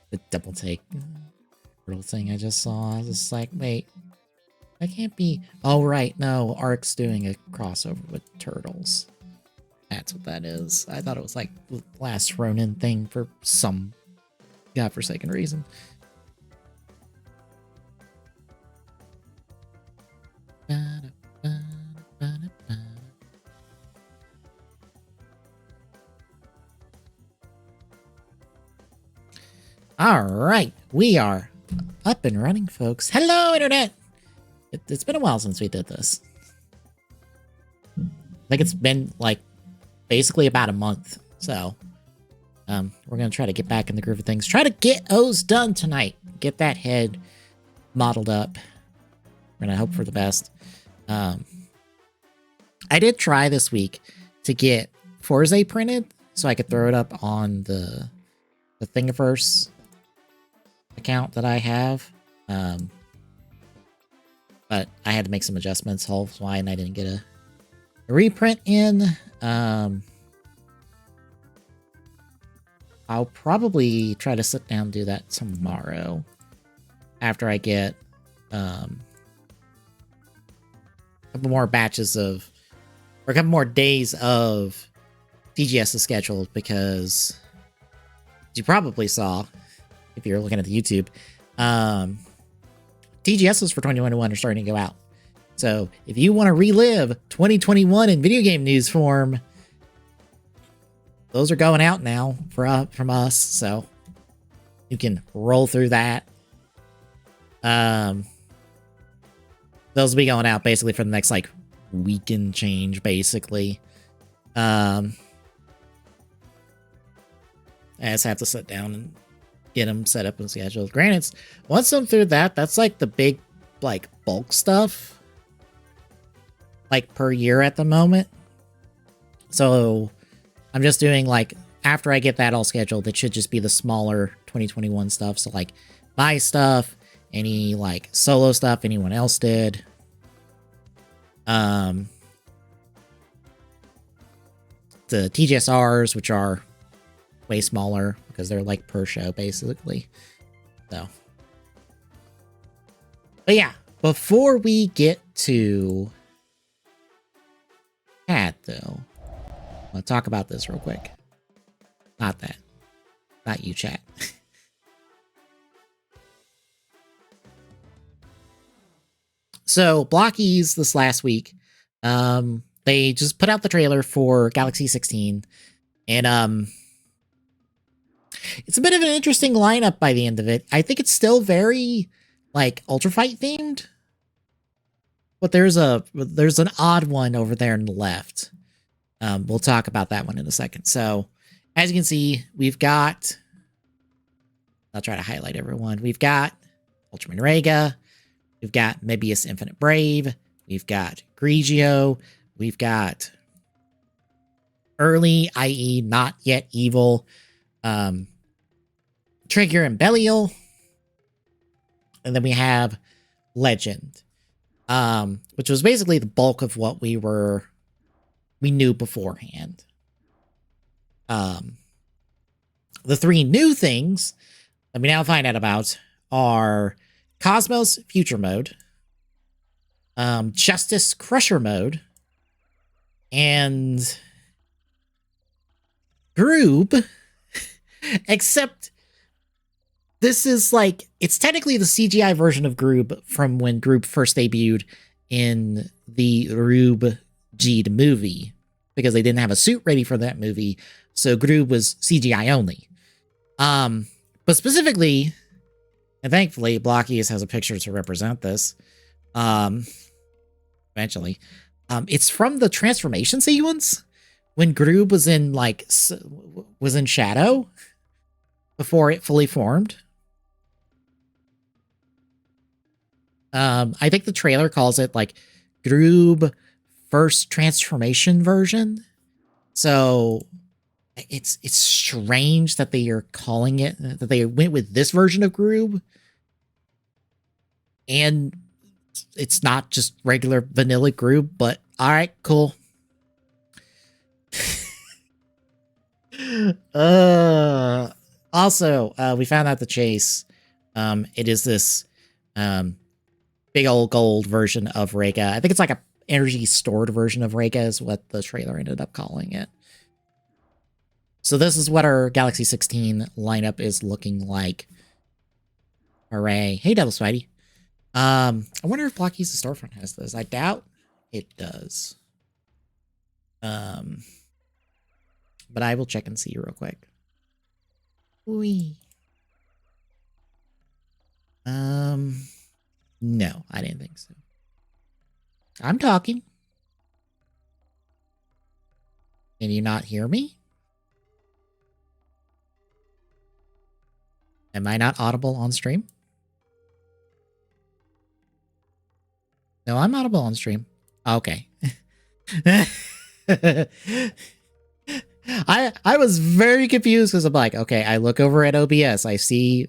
The double take little thing I just saw. I was just like, wait, that can't be. Oh, right. No, Ark's doing a crossover with Turtles. That's what that is. I thought it was like the last Ronin thing for some godforsaken reason. All right, we are up and running, folks. Hello, Internet! It's been a while since we did this. I think it's been, like, basically about a month. So, we're going to try to get back in the groove of things. Try to get O's done tonight. Get that head modeled up. We're going to hope for the best. I did try this week to get Forza printed so I could throw it up on the Thingiverse account that I have. But I had to make some adjustments, that's why, and I didn't get a reprint in. I'll probably try to sit down and do that tomorrow after I get a couple more batches of, or a couple more days of TGS scheduled, because as you probably saw if you're looking at the YouTube, TGSs for 2021 are starting to go out. So if you want to relive 2021 in video game news form, those are going out now from us. So you can roll through that. Those will be going out basically for the next like week and change, basically. I just have to sit down and get them set up and scheduled. Granted, once I'm through that, that's like the big like bulk stuff, like per year at the moment. So I'm just doing like, after I get that all scheduled, it should just be the smaller 2021 stuff. So like my stuff, any like solo stuff anyone else did. The TGSRs, which are way smaller because they're like per show basically. So, but yeah, before we get to chat though, I'll talk about this real quick. Not that. Not you, chat. So, Blockies this last week, they just put out the trailer for Galaxy 16, and it's a bit of an interesting lineup by the end of it. I think it's still very like Ultra Fight themed, but there's an odd one over there on the left. We'll talk about that one in a second. So, as you can see, we've got, I'll try to highlight everyone. We've got Ultraman Rega, we've got Mebius Infinite Brave, we've got Grigio, we've got Early, i.e. not yet evil, Trigger and Belial, and then we have Legend, which was basically the bulk of what we knew beforehand. The three new things that we now find out about are Cosmos Future Mode, Justice Crusher Mode, and Groob, except this is like, it's technically the CGI version of Groob from when Groob first debuted in the Rube G'd movie, because they didn't have a suit ready for that movie, so Groob was CGI only. But specifically, and thankfully, Blockies has a picture to represent this, eventually, it's from the transformation sequence, when Groob was in like was in shadow before it fully formed. I think the trailer calls it like Groob first transformation version. So it's strange that they are calling it, that they went with this version of Groob, and it's not just regular vanilla Groob. But all right, cool. Also, we found out the chase. It is this big old gold version of Rega. I think it's like a energy stored version of Rega is what the trailer ended up calling it. So this is what our Galaxy 16 lineup is looking like. Hooray. Hey, Devil Spidey. I wonder if Blocky's the storefront has this. I doubt it does. But I will check and see real quick. Wee. No, I didn't think so. I'm talking. Can you not hear me? Am I not audible on stream? No, I'm audible on stream. Okay. I was very confused because I'm like, okay, I look over at OBS, I see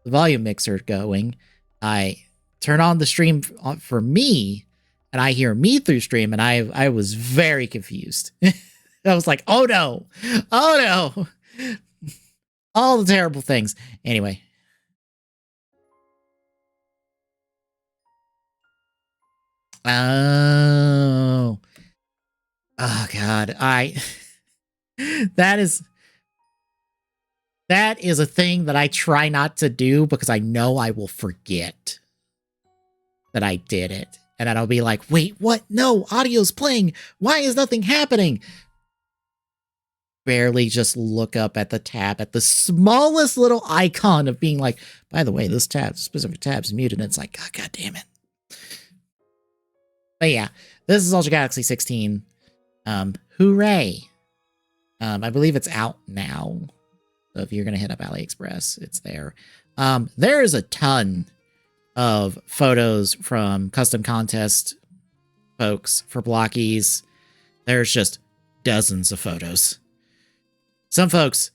the volume mixer going, I turn on the stream for me, and I hear me through stream, and I was very confused. I was like, oh no, all the terrible things. Anyway. Oh God, that is a thing that I try not to do because I know I will forget that I did it. And then I'll be like, wait, what? No, audio's playing. Why is nothing happening? Barely just look up at the tab at the smallest little icon of being like, by the way, this specific tab's muted. And it's like, oh, God damn it. But yeah, this is Ultra Galaxy 16. Hooray. I believe it's out now. So if you're going to hit up AliExpress, it's there. There is a ton of photos from custom contest folks for Blockies. There's just dozens of photos. Some folks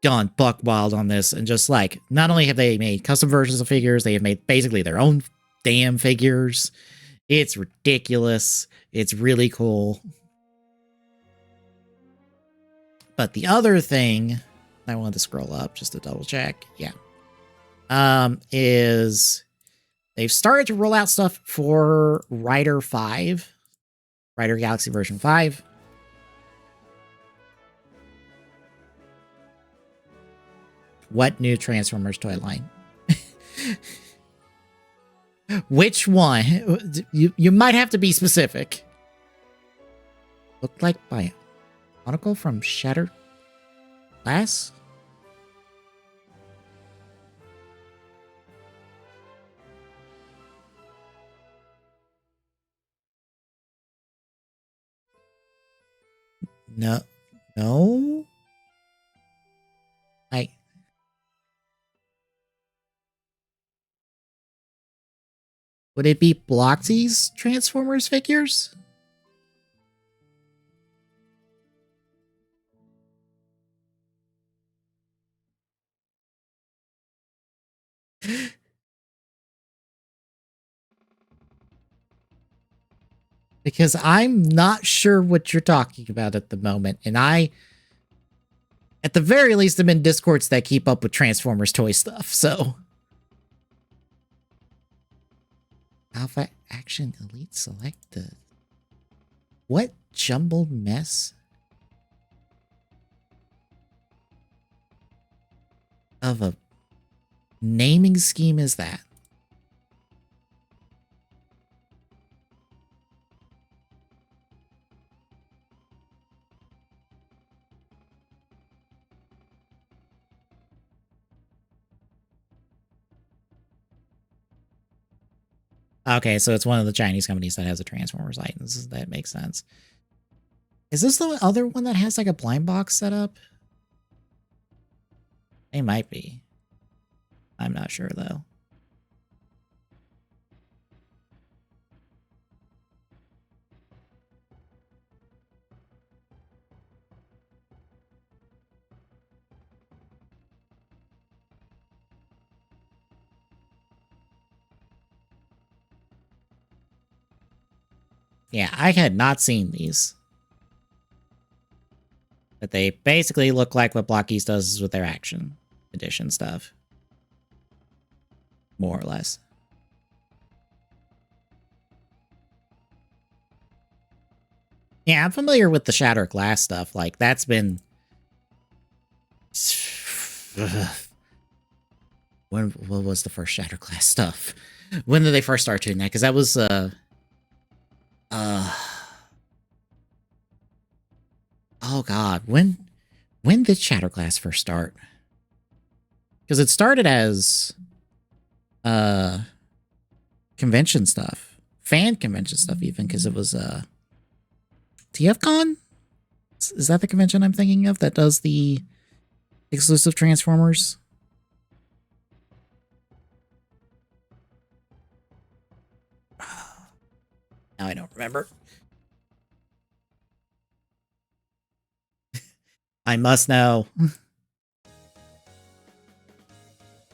gone buck wild on this and just like, not only have they made custom versions of figures, they have made basically their own damn figures. It's ridiculous. It's really cool. But the other thing, I wanted to scroll up just to double check. Yeah. Is they've started to roll out stuff for Rider 5. Rider Galaxy version 5. What new Transformers toy line? Which one? You might have to be specific. Looked like Bionicle from Shattered Glass? No. Would it be Bloxy's Transformers figures? Because I'm not sure what you're talking about at the moment. And I, at the very least, am in Discords that keep up with Transformers toy stuff, so. Alpha Action Elite selected. What jumbled mess of a naming scheme is that? Okay, so it's one of the Chinese companies that has a Transformers license. That makes sense. Is this the other one that has like a blind box set up? It might be. I'm not sure though. Yeah, I had not seen these. But they basically look like what Blockies does with their action edition stuff. More or less. Yeah, I'm familiar with the Shattered Glass stuff. Like, that's been... What was the first Shattered Glass stuff? When did they first start doing that? Because that was, oh god, when did Shattered Glass first start? Because it started as convention stuff. Fan convention stuff even, because it was TFCon? Is that the convention I'm thinking of that does the exclusive Transformers? Now I don't remember. I must know.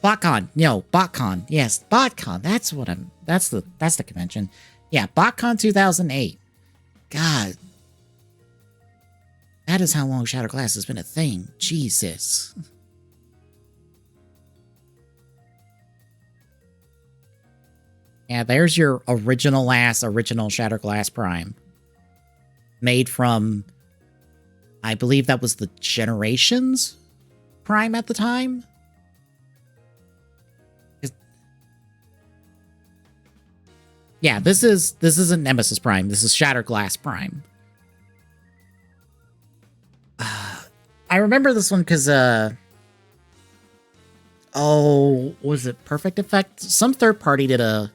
BotCon. No, BotCon. Yes, BotCon. That's what I'm... That's the convention. Yeah, BotCon 2008. God. That is how long Shattered Glass has been a thing. Jesus. Yeah, there's your original Shattered Glass Prime. Made from... I believe that was the Generations Prime at the time. Yeah, this isn't Nemesis Prime. This is Shattered Glass Prime. I remember this one because, oh, was it Perfect Effect? Some third party did a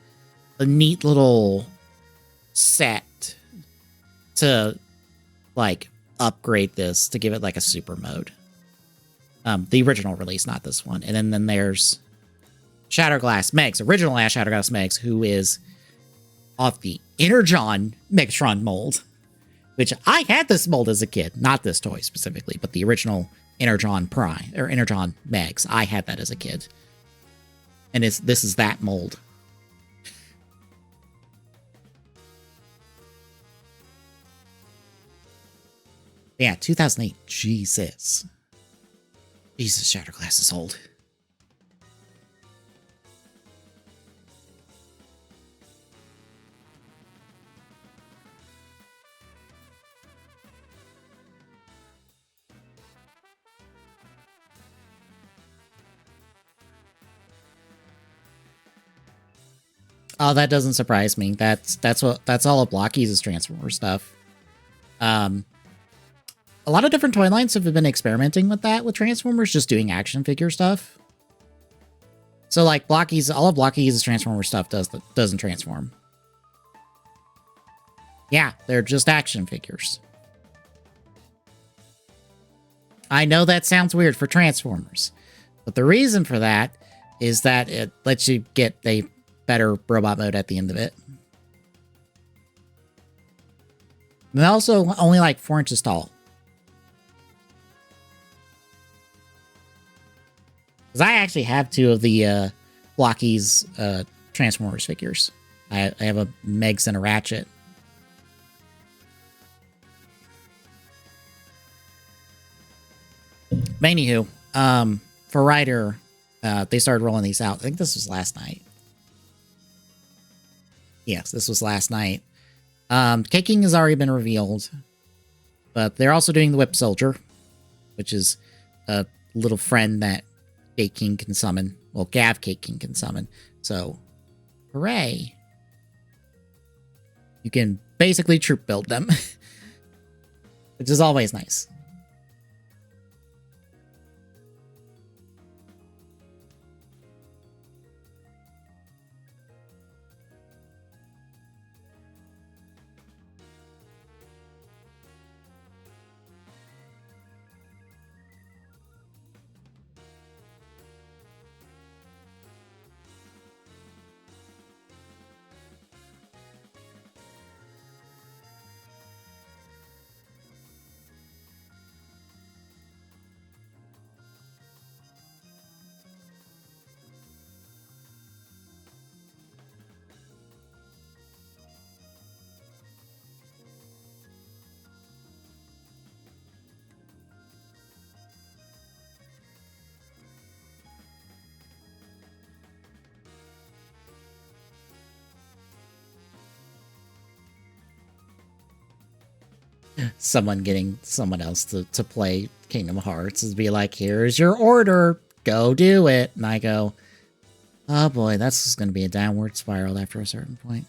neat little set to, like, upgrade this to give it, like, a super mode. The original release, not this one. And then there's Shattered Glass Megs, original Shattered Glass Megs, who is off the Energon Megatron mold, which I had this mold as a kid. Not this toy specifically, but the original Energon Prime, or Energon Megs. I had that as a kid. And this is that mold. Yeah, 2008. Jesus. Jesus, Shattered Glass is old. Oh, that doesn't surprise me. That's all of Blockies' Transformer stuff. A lot of different toy lines have been experimenting with that with Transformers, just doing action figure stuff. So like Blockies, all of Blockies' Transformer stuff doesn't transform. Yeah, they're just action figures. I know that sounds weird for Transformers, but the reason for that is that it lets you get a better robot mode at the end of it. And also only like 4 inches tall. Because I actually have 2 of the Blockies Transformers figures. I have a Megs and a Ratchet. But anywho, for Ryder, they started rolling these out. I think this was last night. Yes, this was last night. K-King has already been revealed. But they're also doing the Whip Soldier, which is a little friend that K-King can summon. Well, Gav K-King can summon. So, hooray. You can basically troop build them. Which is always nice. someone getting someone else to play Kingdom Hearts is be like, here's your order, go do it. And I go, oh boy, that's just going to be a downward spiral after a certain point.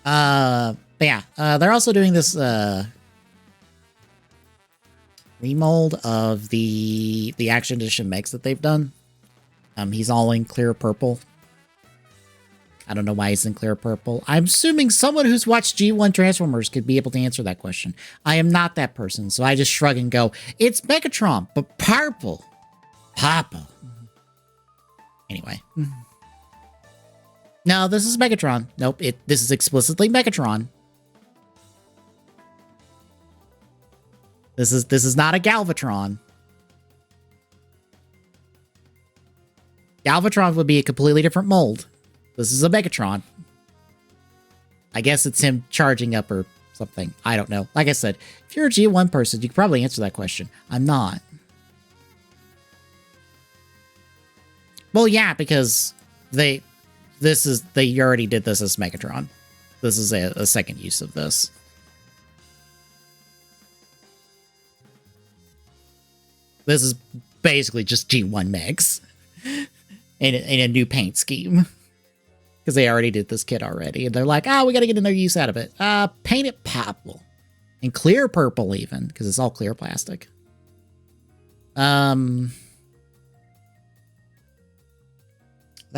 But yeah, they're also doing this remold of the Action Edition mix that they've done. He's all in clear purple. I don't know why he's in clear purple. I'm assuming someone who's watched G1 Transformers could be able to answer that question. I am not that person, so I just shrug and go, it's Megatron, but purple. Papa. Anyway. No, this is Megatron. Nope, this is explicitly Megatron. This is not a Galvatron. Galvatron would be a completely different mold. This is a Megatron. I guess it's him charging up or something. I don't know. Like I said, if you're a G1 person, you could probably answer that question. I'm not. Well, yeah, because they already did this as Megatron. This is a second use of this. This is basically just G1 mix in a new paint scheme. Because they already did this kit already. And they're like, oh, we got to get another use out of it. Paint it purple. And clear purple even, because it's all clear plastic. That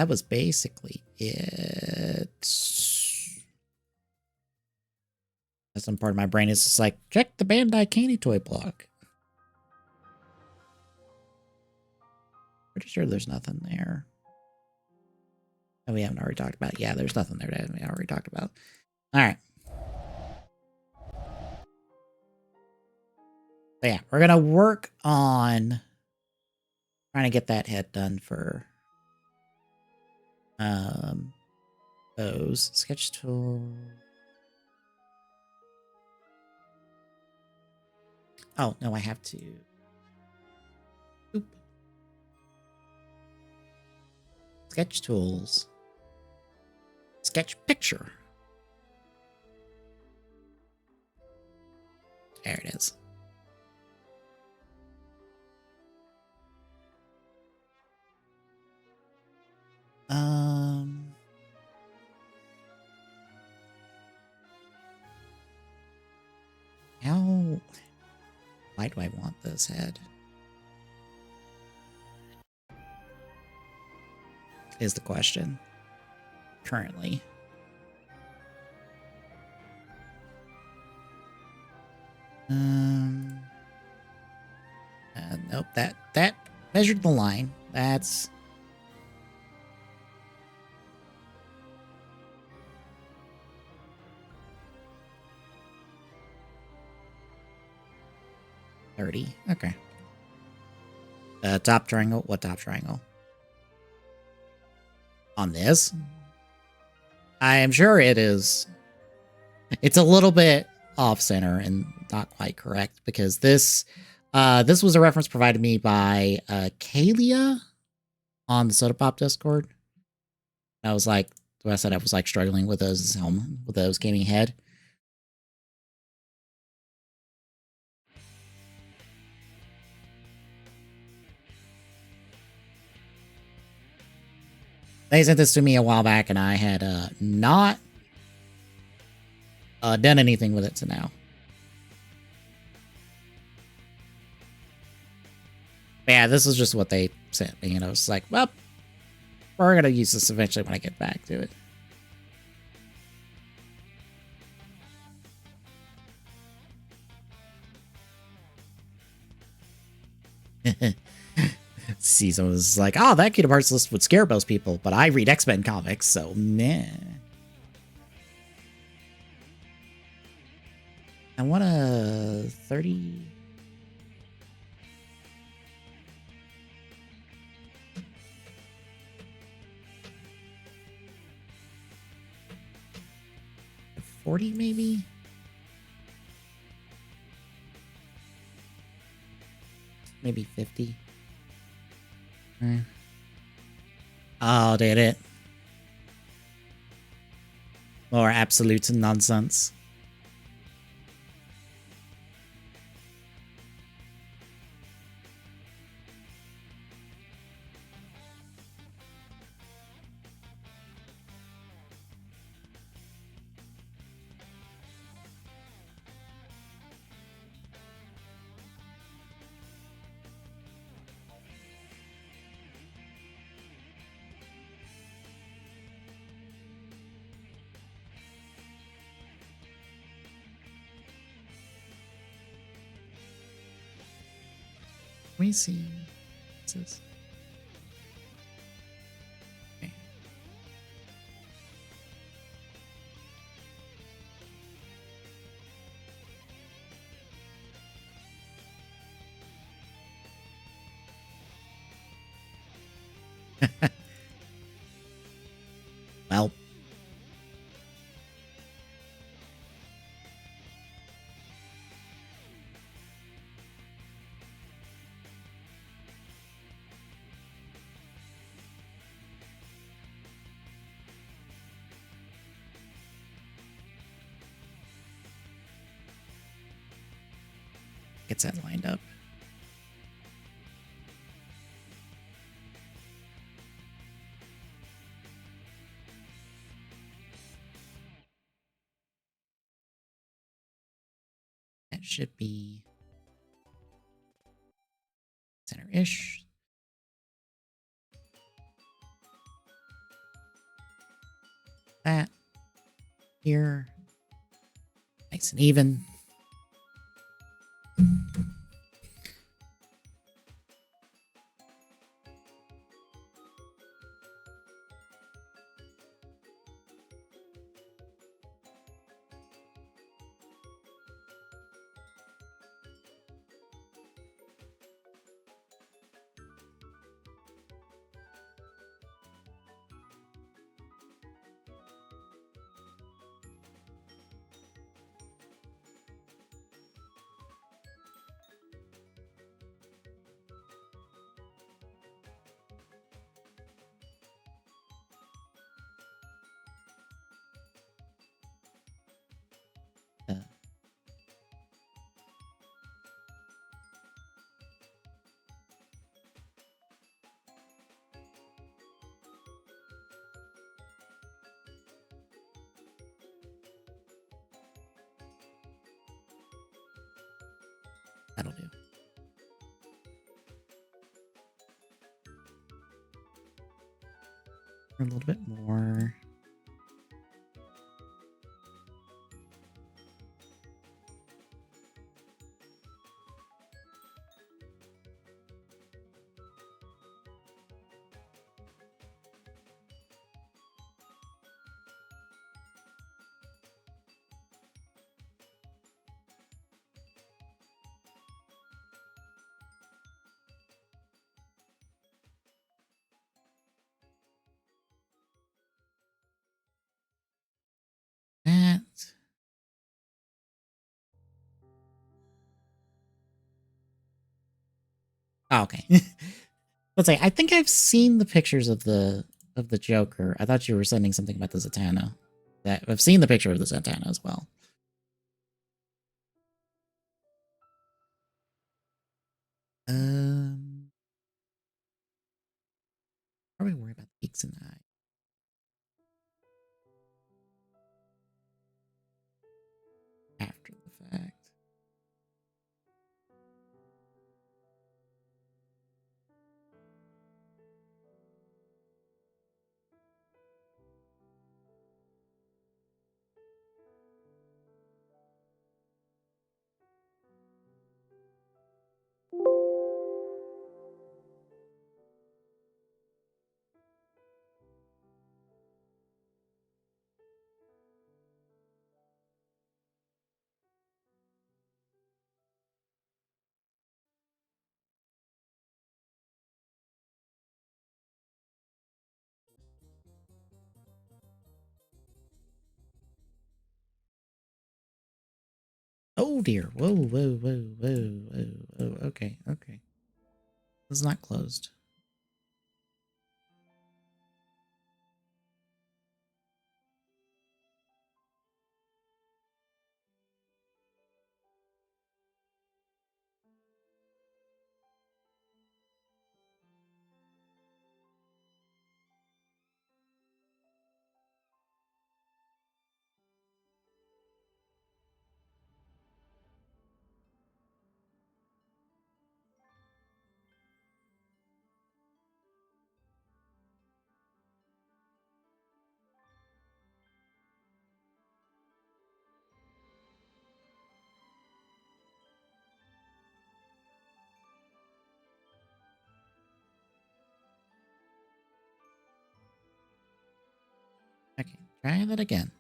was basically it. Some part of my brain is just like, check the Bandai Candy Toy block. Pretty sure there's nothing there. Oh, we haven't already talked about it. Yeah, there's nothing there that we already talked about. All right. But yeah, we're going to work on trying to get that head done for those. Sketch tool. Oh, no, I have to. Oop. Sketch tools. Sketch picture. There it is. Why do I want this head? Is the question. Currently. Nope, that measured the line. That's... $30. Okay. Top triangle. What top triangle? On this? I am sure it is. It's a little bit off center and not quite correct because this was a reference provided me by Kalia on the Soda Pop Discord. I was like, I said I was like struggling with those with those gaming head. They sent this to me a while back, and I had not done anything with it to now. But yeah, this is just what they sent me, and I was like, well, we're going to use this eventually when I get back to it. See, someone was like, oh, that Kingdom Hearts list would scare most people, but I read X-Men comics, so meh. I want a 30... $40 maybe? Maybe 50. Oh, did it? More absolute nonsense. Let me see. What's this? Okay. Well. Gets that lined up. That should be center-ish. That here. Nice and even. That'll do. A little bit more. That. Oh, okay. Let's say I think I've seen the pictures of the Joker. I thought you were sending something about the Zatanna. That I've seen the picture of the Zatanna as well. Probably worry about the peaks in the eye. After the fact. Oh dear. Whoa, whoa, whoa, whoa, whoa, whoa. Okay, okay. This is not closed. Okay, try that again.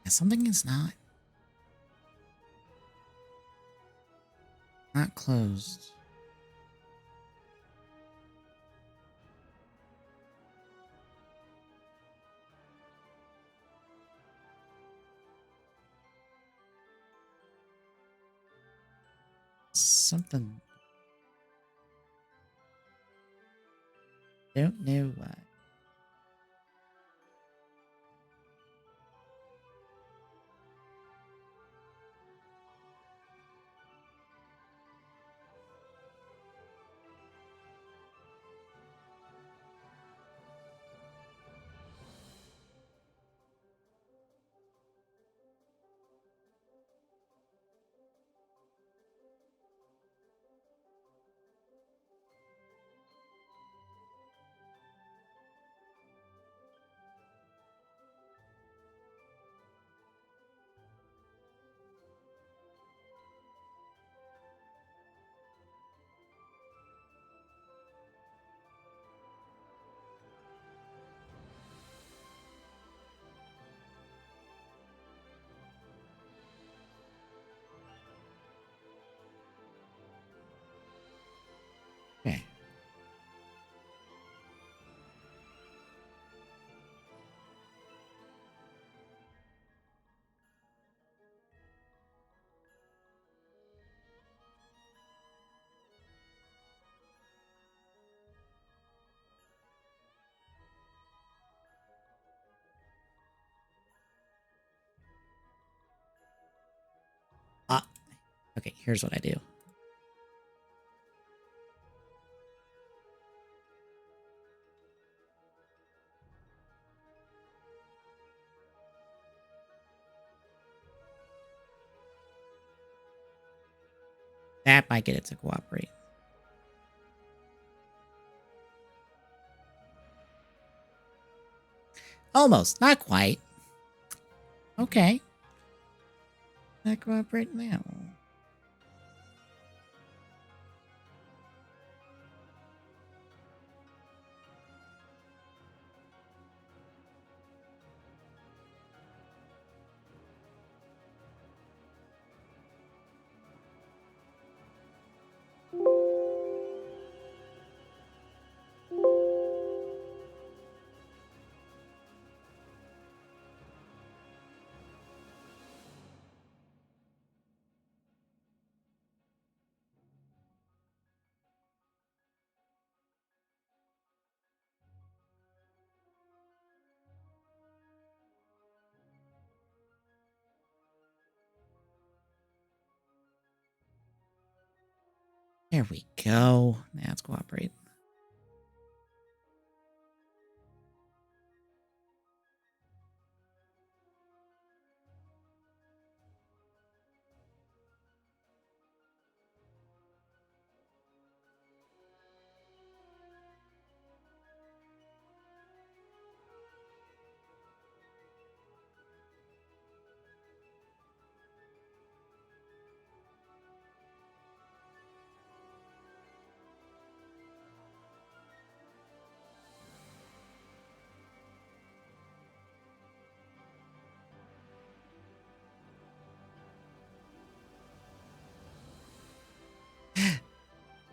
Yeah, something is not closed. Something. Don't know why. Okay. Ah, okay, here's what I do. That might get it to cooperate. Almost, not quite. Okay. Not cooperate now. There we go. Now let's cooperate.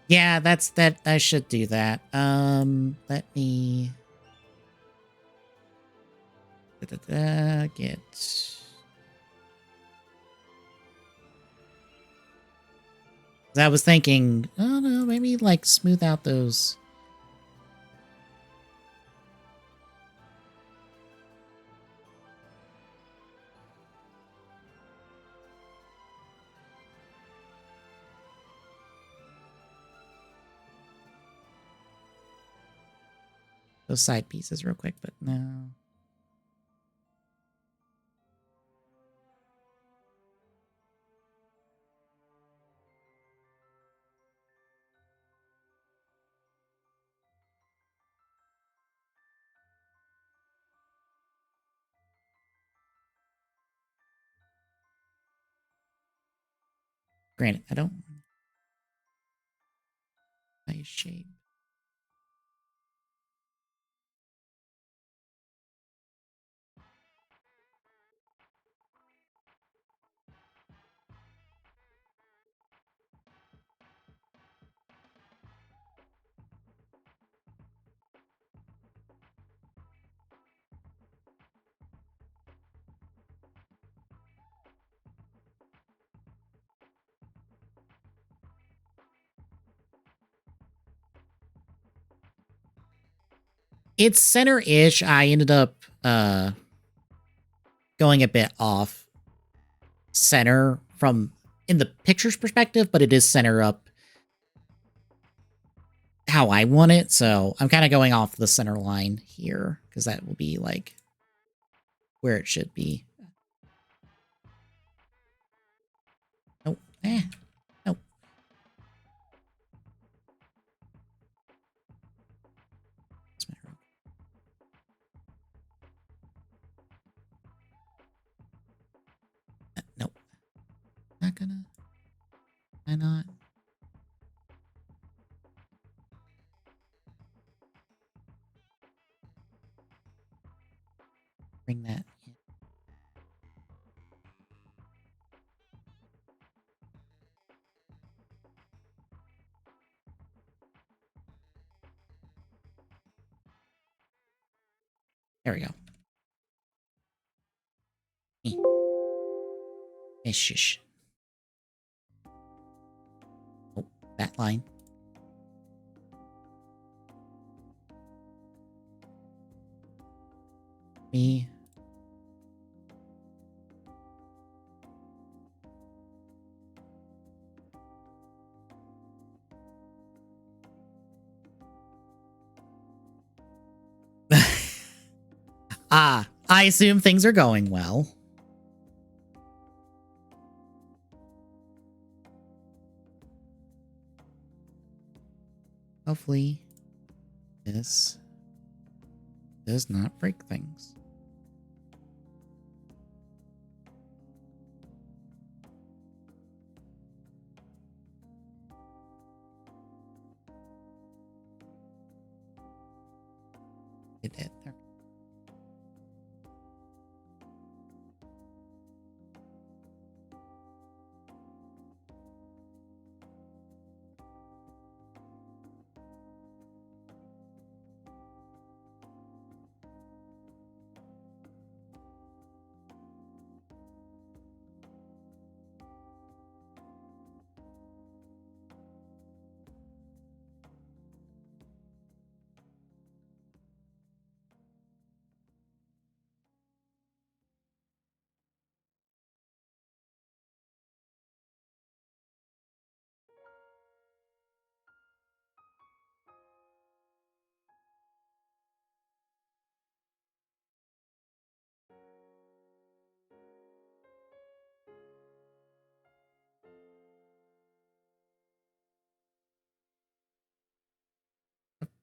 Yeah, that's that. I should do that. Let me get. I was thinking, oh no, maybe like smooth out those. Those side pieces real quick, but no. Granted, I don't... Nice shape. It's center-ish. I ended up going a bit off center from in the picture's perspective, but it is center up how I want it. So I'm kind of going off the center line here because that will be like where it should be. Nope. Nope. Nope. Not gonna. Why not? Bring that in. There we go. Shush. Oh, that line. Me. I assume things are going well. Hopefully, this does not break things. It did. There.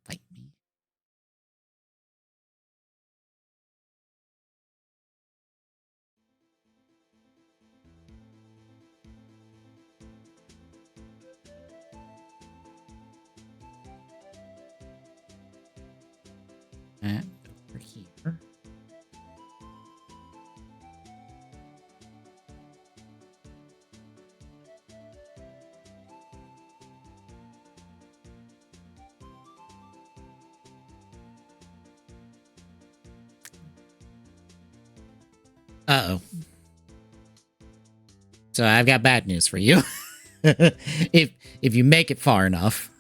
Fight me. That over here. Uh-oh. So I've got bad news for you. if you make it far enough.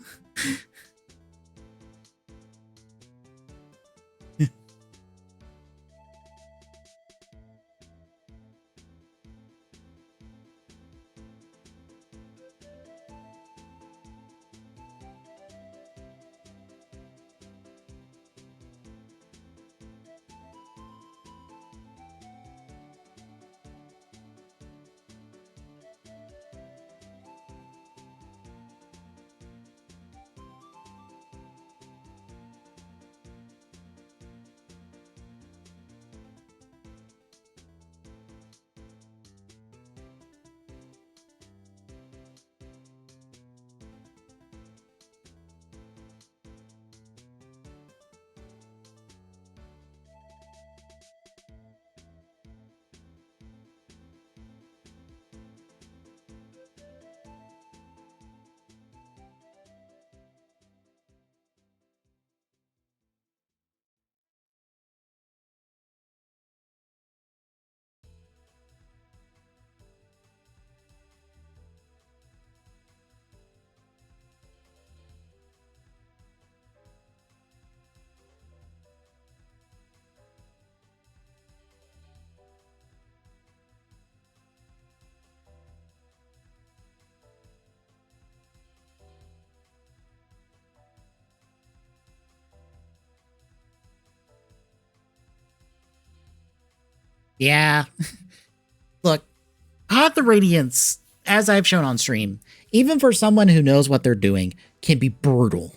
Yeah. Look, Path of Radiance, as I've shown on stream, even for someone who knows what they're doing, can be brutal.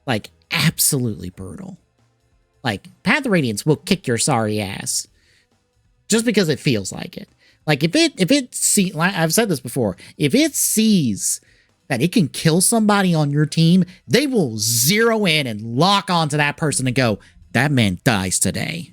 Like, absolutely brutal. Like, Path of Radiance will kick your sorry ass just because it feels like it. Like, if it see, like I've said this before, if it sees that it can kill somebody on your team, they will zero in and lock onto that person and go, that man dies today.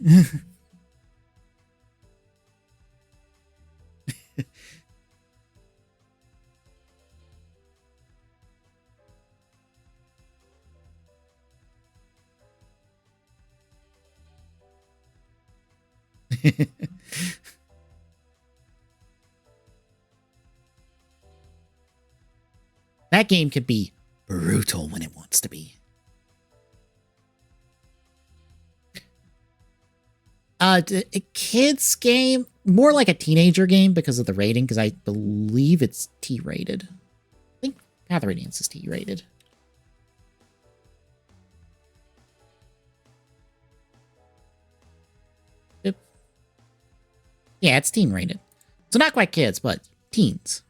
That game could be brutal when it wants to be. A kid's game, more like a teenager game because of the rating, because I believe it's T-rated. I think Path of Radiance is T-rated. Yeah, it's teen rated. So not quite kids, but teens.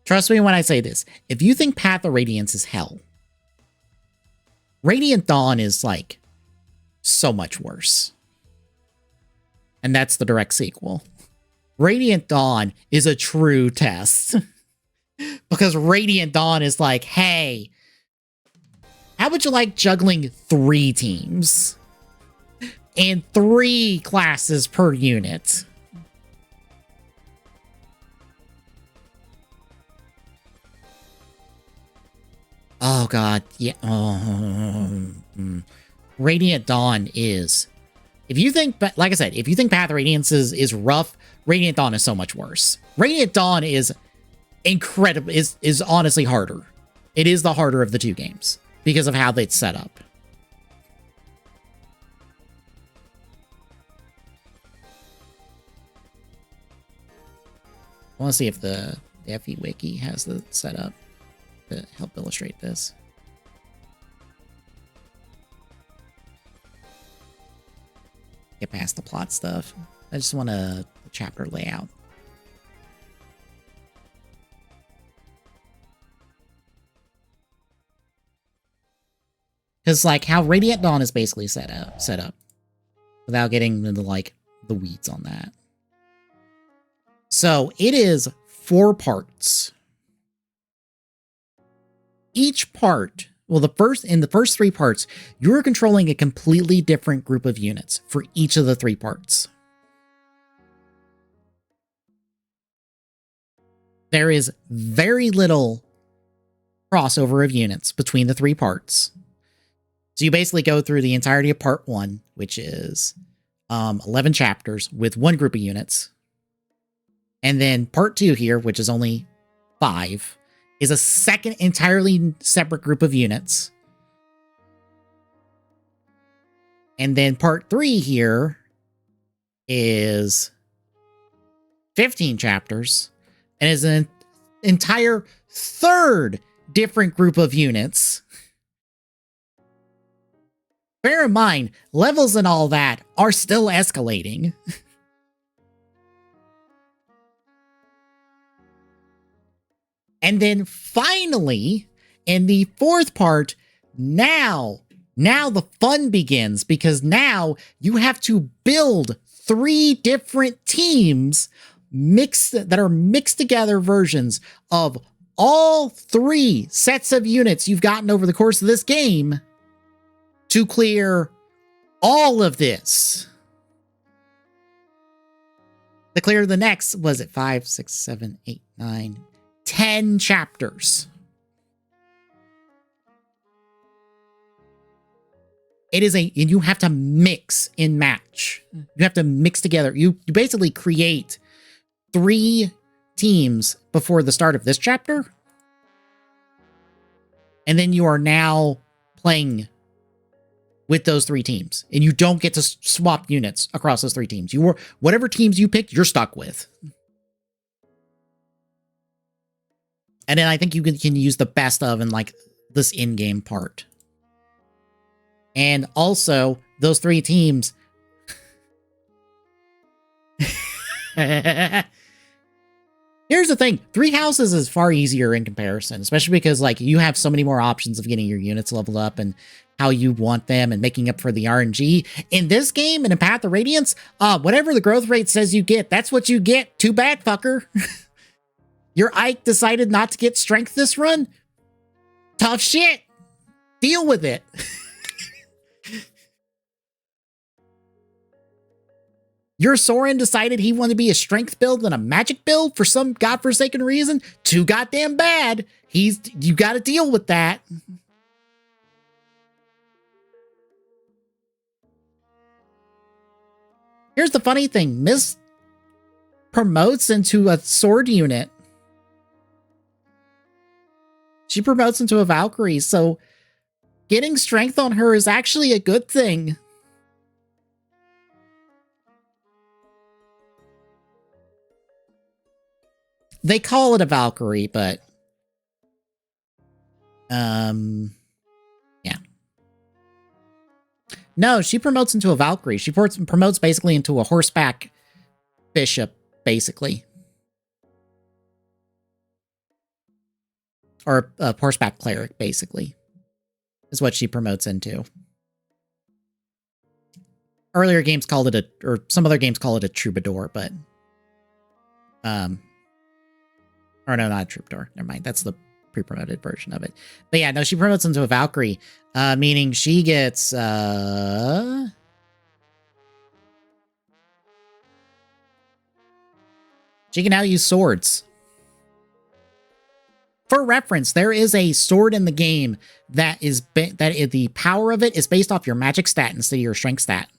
Trust me when I say this. If you think Path of Radiance is hell, Radiant Dawn is like so much worse. And that's the direct sequel. Radiant Dawn is a true test. Because Radiant Dawn is like, hey, how would you like juggling 3 teams? And 3 classes per unit? Oh god, yeah. Radiant Dawn is... If you think, like I said, if you think Path of Radiance is rough, Radiant Dawn is so much worse. Radiant Dawn is incredible, is honestly harder. It is the harder of the 2 games because of how it's set up. I want to see if the FE Wiki has the setup to help illustrate this. Get past the plot stuff. I just want a chapter layout. Because like how Radiant Dawn is basically set up without getting into like the weeds on that. So it is 4 parts. Each part, well, in the first 3 parts, you're controlling a completely different group of units for each of the 3 parts. There is very little crossover of units between the 3 parts. So you basically go through the entirety of part 1, which is 11 chapters with 1 group of units. And then part 2 here, which is only 5, is a second entirely separate group of units. And then part 3 here is 15 chapters and is an entire third different group of units. Bear in mind, levels and all that are still escalating. And then finally, in the 4th part, now the fun begins, because now you have to build 3 different teams that are mixed together versions of all 3 sets of units you've gotten over the course of this game to clear all of this. To clear the next, was it 5, 6, 7, 8, 9, 10 chapters. It is and you have to mix and match. You have to mix together. You basically create 3 teams before the start of this chapter. And then you are now playing with those 3 teams. And you don't get to swap units across those 3 teams. Whatever teams you picked, you're stuck with. And then I think you can use the best of in like this in-game part. And also, those 3 teams. Here's the thing. 3 houses is far easier in comparison, especially because like you have so many more options of getting your units leveled up and how you want them and making up for the RNG. In this game, in a Path of Radiance, whatever the growth rate says you get, that's what you get. Too bad, fucker. Your Ike decided not to get strength this run? Tough shit. Deal with it. Your Soren decided he wanted to be a strength build and a magic build for some godforsaken reason. Too goddamn bad. You got to deal with that. Here's the funny thing. Miss promotes into a sword unit. She promotes into a Valkyrie, so getting strength on her is actually a good thing. They call it a Valkyrie, but yeah. No, she promotes into a Valkyrie. She promotes basically into a horseback bishop, basically. Or a horseback cleric, basically, is what she promotes into. Earlier games called it or some other games call it a troubadour, but or no, not a troubadour. Never mind. That's the pre-promoted version of it. But yeah, no, she promotes into a Valkyrie, meaning she gets she can now use swords. For reference, there is a sword in the game that the power of it is based off your magic stat instead of your strength stat.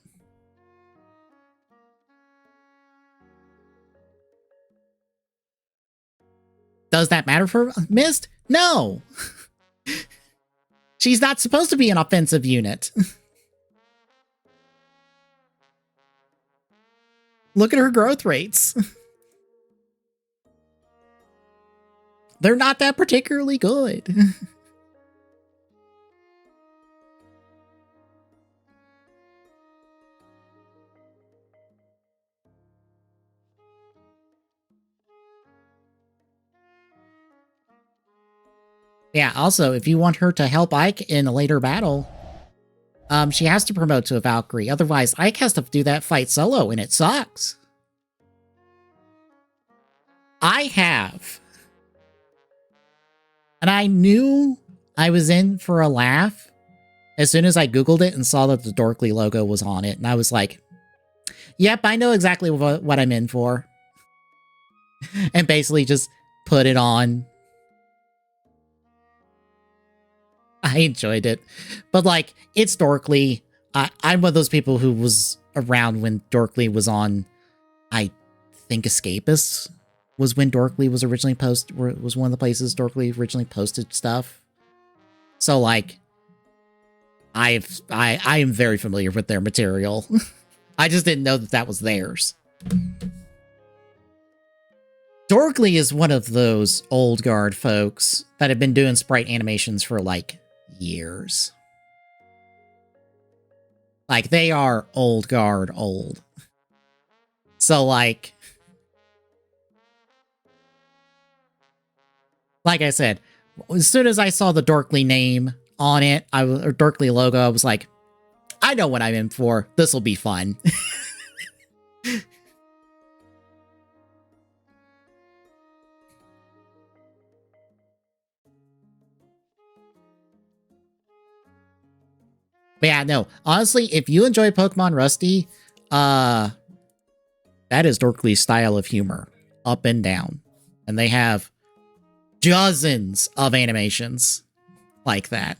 Does that matter for Mist? No. She's not supposed to be an offensive unit. Look at her growth rates. They're not that particularly good. Yeah, also, if you want her to help Ike in a later battle, she has to promote to a Valkyrie. Otherwise, Ike has to do that fight solo, and it sucks. I have. And I knew I was in for a laugh as soon as I Googled it and saw that the Dorkly logo was on it. And I was like, yep, I know exactly what I'm in for. And basically just put it on. I enjoyed it. But like, it's Dorkly. I'm one of those people who was around when Dorkly was on, I think Escapists was when Dorkly was originally was one of the places Dorkly originally posted stuff. So like, I am very familiar with their material. I just didn't know that that was theirs. Dorkly is one of those old guard folks that have been doing sprite animations for like years. Like, they are old guard old. So like I said, as soon as I saw the Dorkly name on it, or Dorkly logo, I was like, I know what I'm in for. This will be fun. But yeah, no, honestly, if you enjoy Pokemon Rusty, that is Dorkly's style of humor, up and down. And they have dozens of animations like that.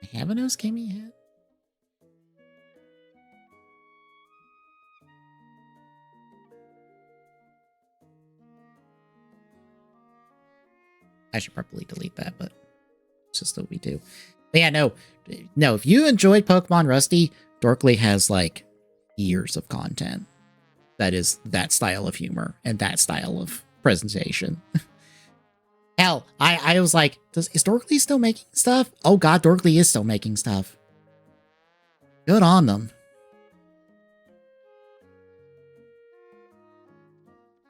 I have a nose Chemy hat. I should probably delete that, but it's just what we do. But yeah, no. If you enjoyed Pokemon Rusty, Dorkly has like years of content that is that style of humor and that style of presentation. Hell, I was like, is Dorkly still making stuff? Oh god, Dorkly is still making stuff. Good on them.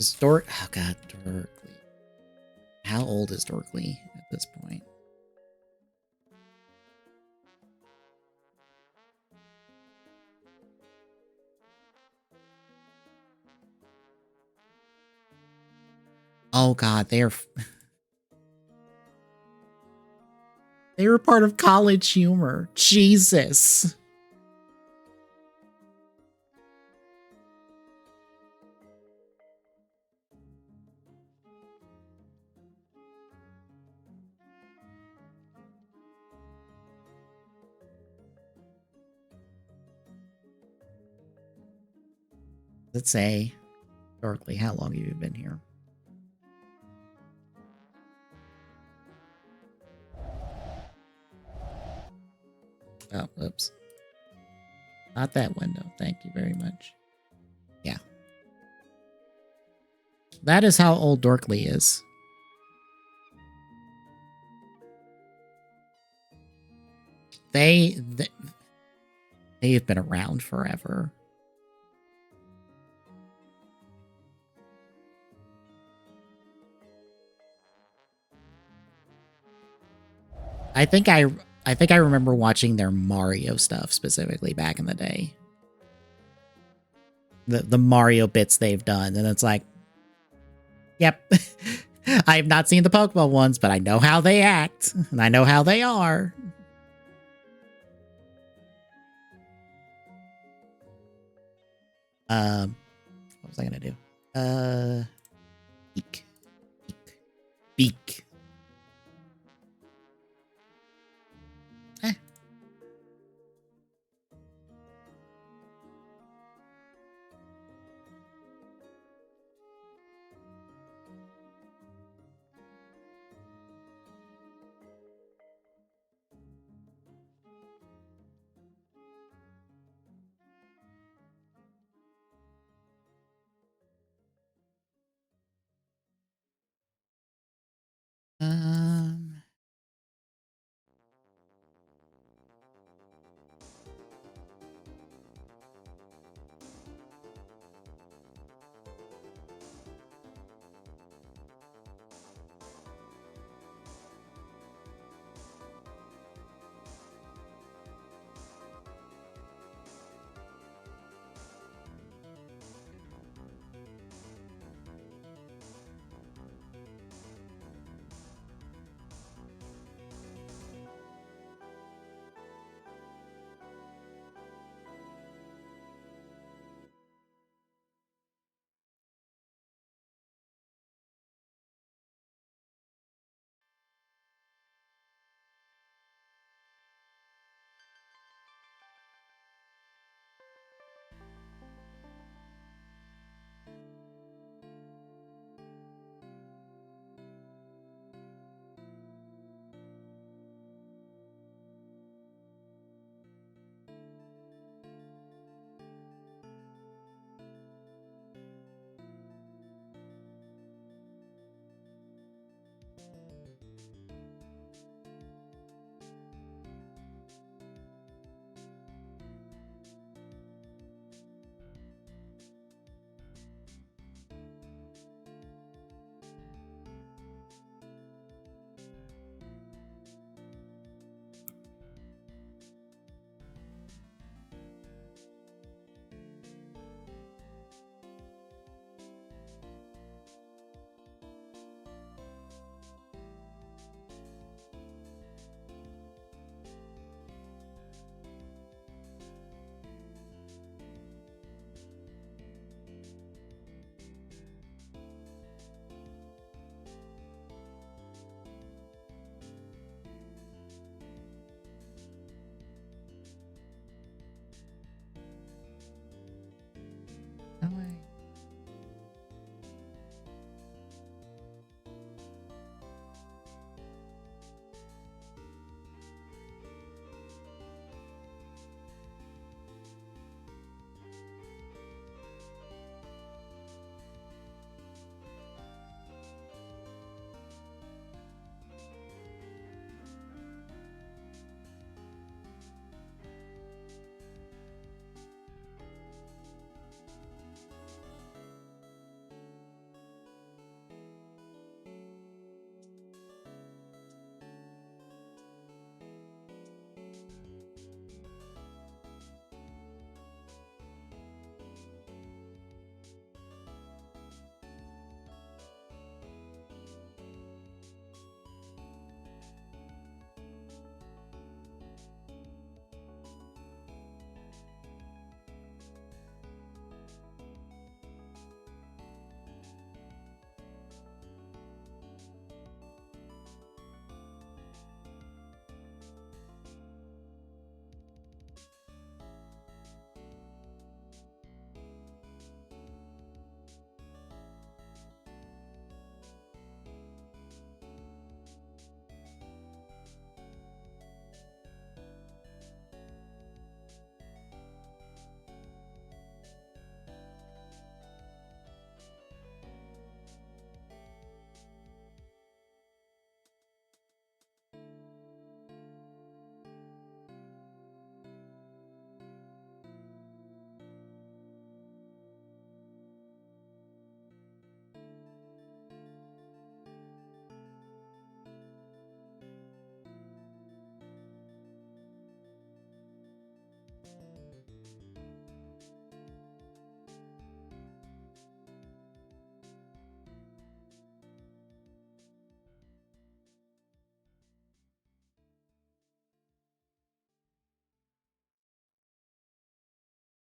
Oh god, Dorkly. How old is Dorkly at this point? Oh god, they were part of College Humor. Jesus. Let's say, Dorkly, how long have you been here? Oh, oops. Not that window. Thank you very much. Yeah. That is how old Dorkly is. They have been around forever. I think I remember watching their Mario stuff specifically back in the day. The Mario bits they've done, and it's like, yep. I have not seen the Pokemon ones, but I know how they act, and I know how they are. What was I gonna do? Beak. Beak.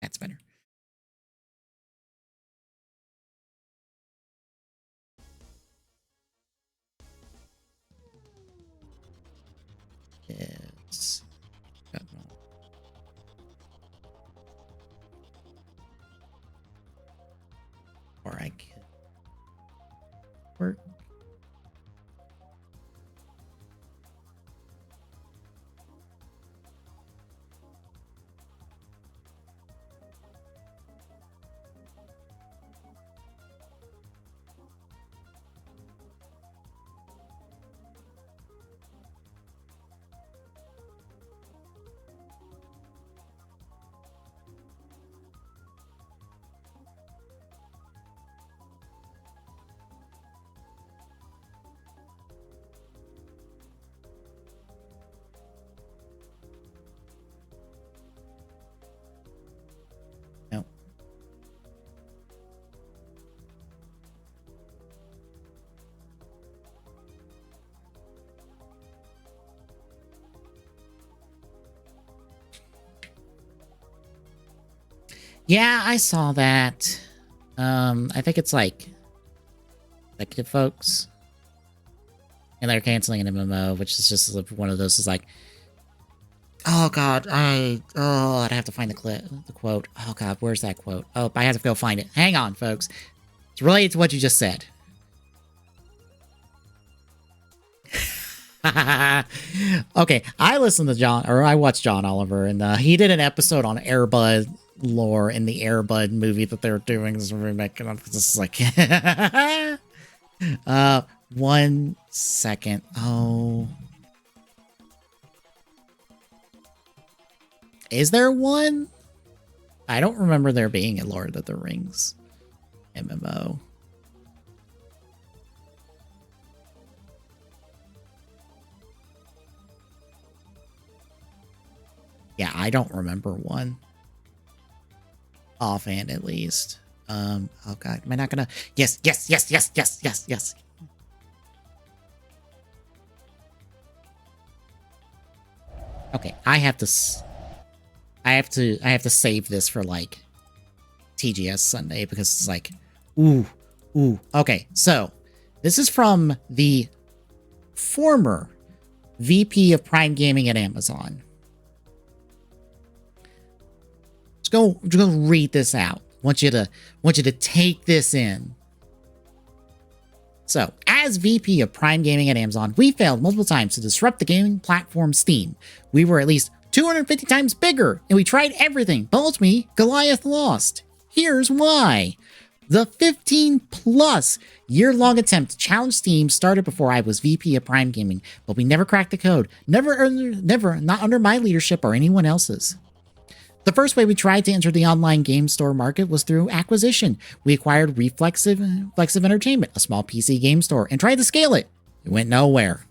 That's better. Yes. Or I can work. No. Yeah, I saw that. I think it's like executive folks, and they're canceling an MMO, which is just one of those. Is like, oh god, I'd have to find the quote. Oh god, where's that quote? Oh, I have to go find it. Hang on, folks. It's related to what you just said. Okay, I listened to I watched John Oliver, and he did an episode on Airbud lore in the Airbud movie that they're doing. This remake, and this is like, 1 second. Oh, is there one? I don't remember there being a Lord of the Rings MMO. Yeah, I don't remember one. Offhand, at least. Oh god, am I not gonna? Yes. Okay, I have to save this for like TGS Sunday because it's like, ooh. Okay, so this is from the former VP of Prime Gaming at Amazon. Just go read this out. Want you to take this in. So, as VP of Prime Gaming at Amazon, we failed multiple times to disrupt the gaming platform Steam. We were at least 250 times bigger, and we tried everything, but ultimately, Goliath lost. Here's why. The 15-plus year-long attempt to challenge Steam started before I was VP of Prime Gaming, but we never cracked the code. Never, not under my leadership or anyone else's. The first way we tried to enter the online game store market was through acquisition. We acquired Reflexive Entertainment, a small PC game store, and tried to scale it. It went nowhere.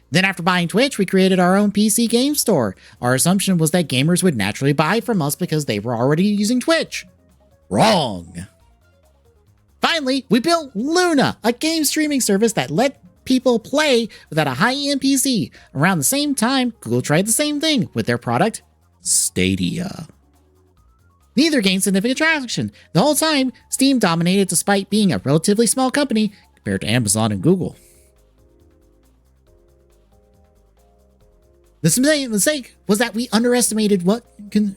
Then after buying Twitch, we created our own PC game store. Our assumption was that gamers would naturally buy from us because they were already using Twitch. Wrong. Finally, we built Luna, a game streaming service that let people play without a high-end PC. Around the same time, Google tried the same thing with their product, Stadia. Neither gained significant traction. The whole time, Steam dominated despite being a relatively small company compared to Amazon and Google. The mistake was that we underestimated what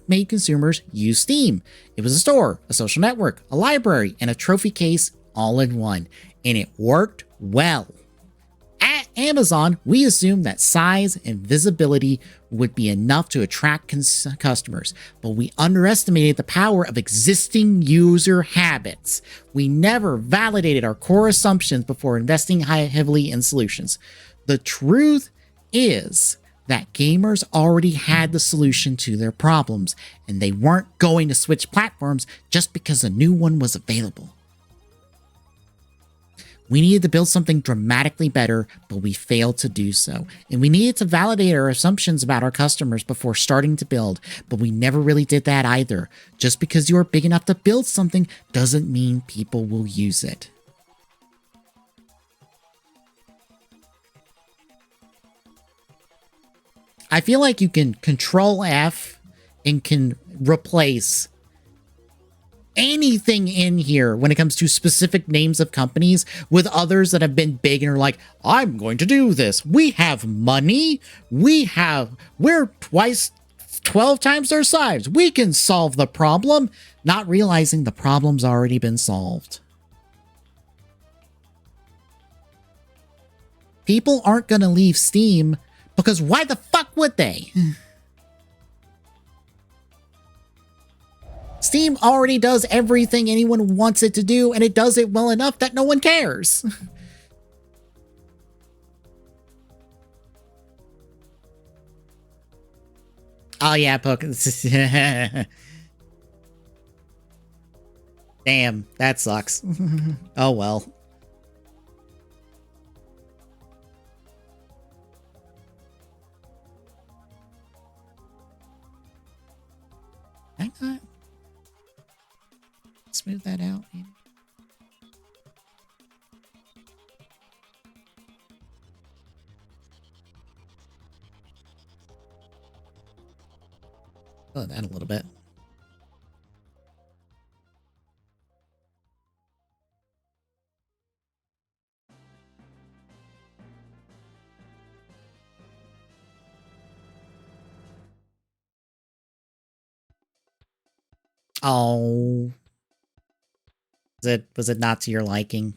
made consumers use Steam. It was a store, a social network, a library, and a trophy case all in one. And it worked well. At Amazon, we assumed that size and visibility would be enough to attract customers, but we underestimated the power of existing user habits. We never validated our core assumptions before investing heavily in solutions. The truth is that gamers already had the solution to their problems, and they weren't going to switch platforms just because a new one was available. We needed to build something dramatically better, but we failed to do so. And we needed to validate our assumptions about our customers before starting to build, but we never really did that either. Just because you are big enough to build something doesn't mean people will use it. I feel like you can Control F and can replace anything in here when it comes to specific names of companies with others that have been big and are like, I'm going to do this. We have money. We're 12 times their size. We can solve the problem, not realizing the problem's already been solved. People aren't going to leave Steam because why the fuck would they? Steam already does everything anyone wants it to do, and it does it well enough that no one cares. Oh yeah, Damn, that sucks. Oh well. Hang on. Smooth that out, maybe. Slow that a little bit. Oh. Was it not to your liking?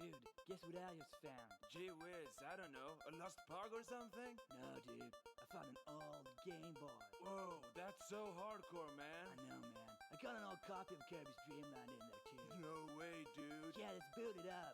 Dude, guess what I just found? Gee whiz, I don't know. A lost park or something? No, dude. I found an old Game Boy. Whoa, that's so hardcore, man. I know, man. I got an old copy of Kirby's Dream Land in there, too. No way, dude. Yeah, let's boot it up.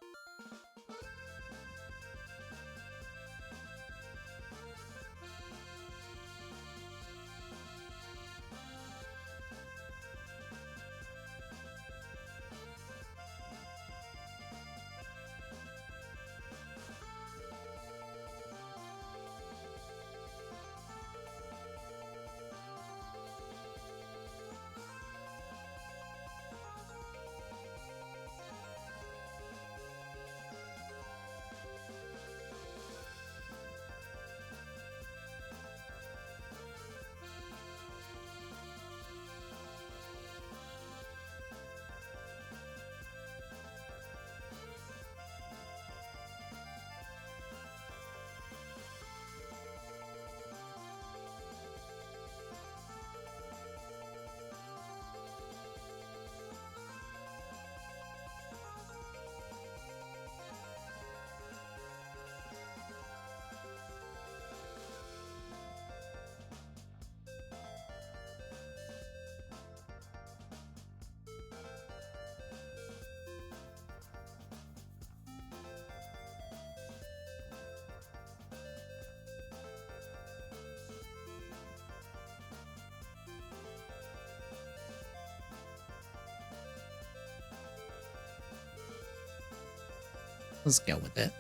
Let's go with it.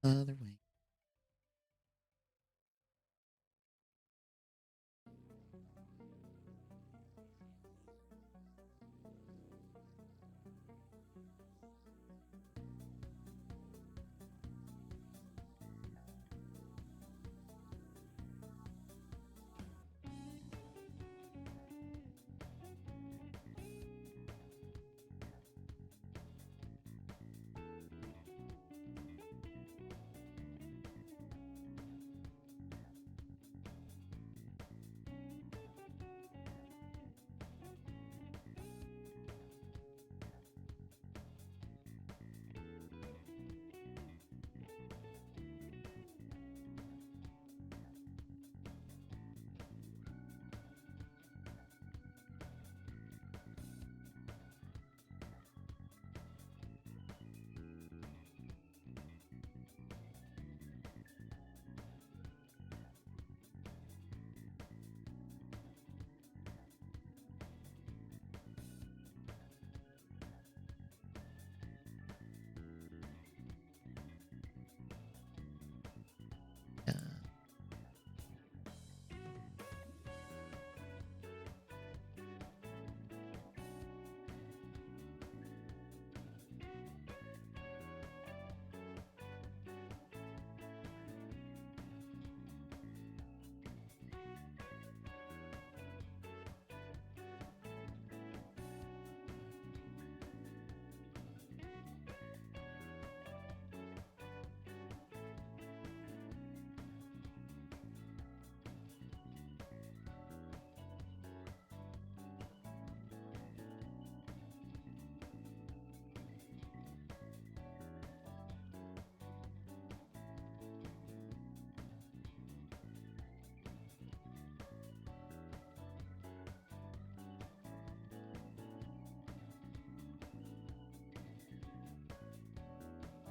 Other way.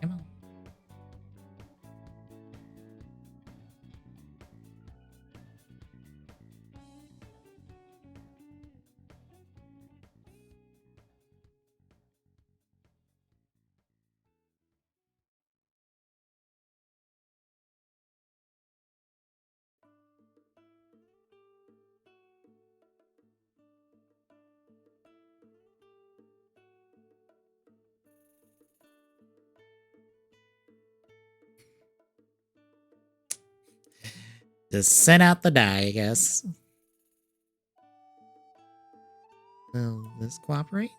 Come on. Just send out the die, I guess. Will this cooperate?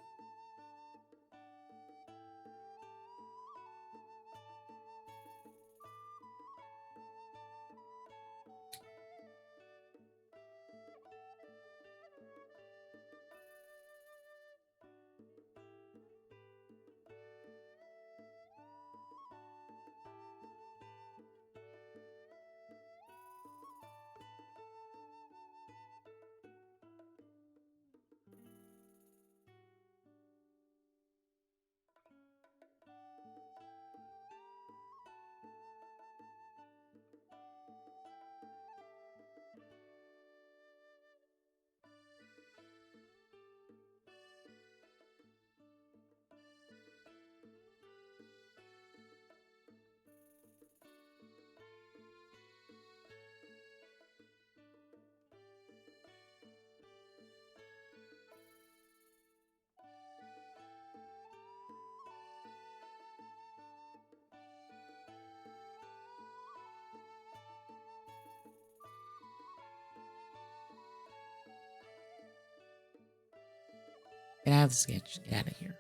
Get out of the sketch. Get out of here.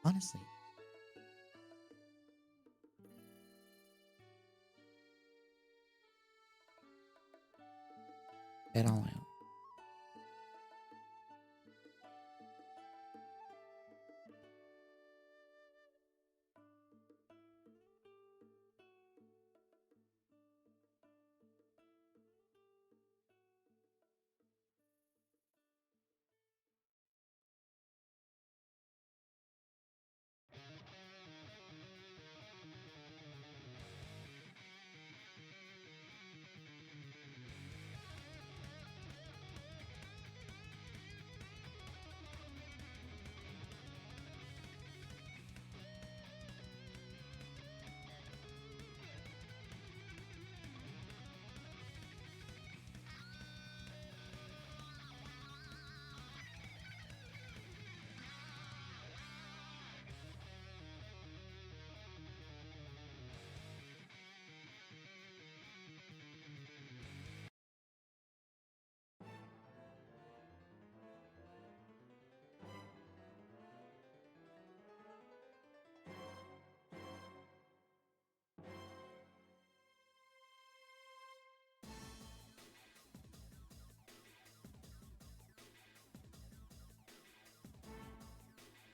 Honestly. Get all out.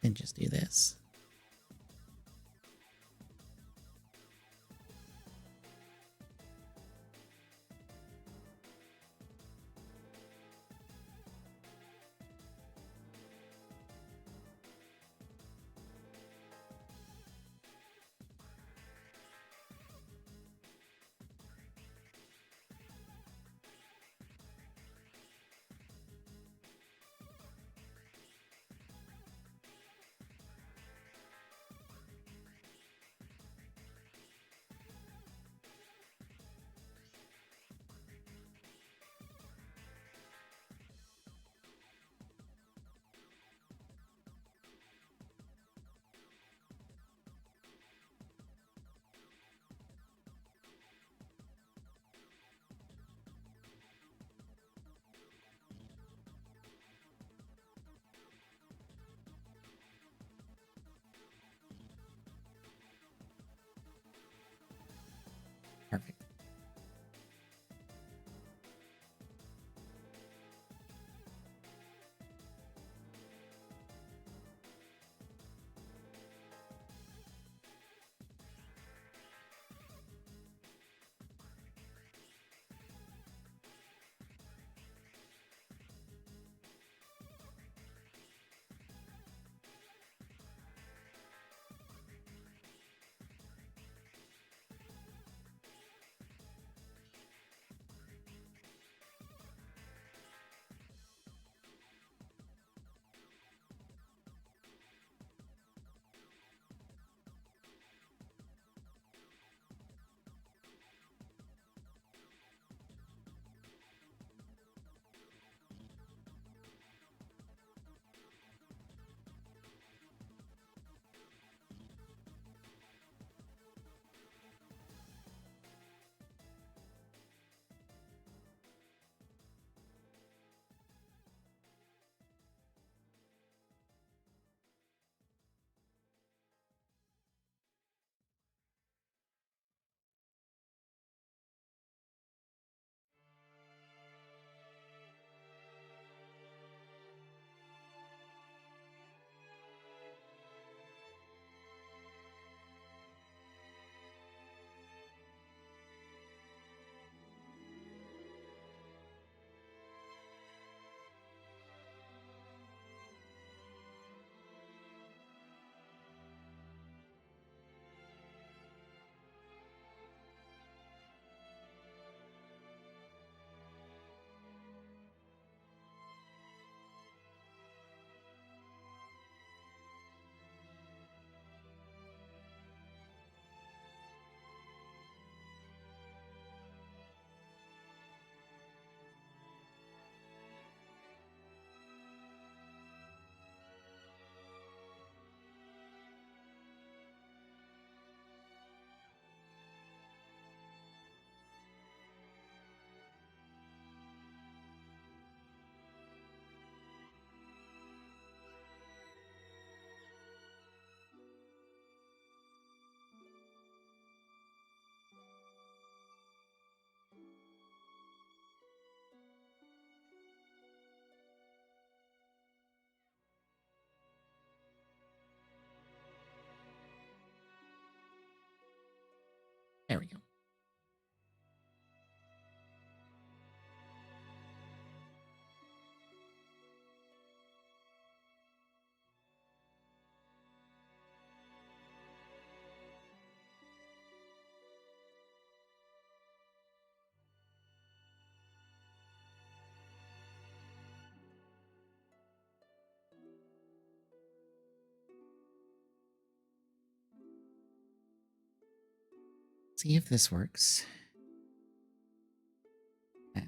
and just do this. Perfect. There we go. See if this works. Yeah.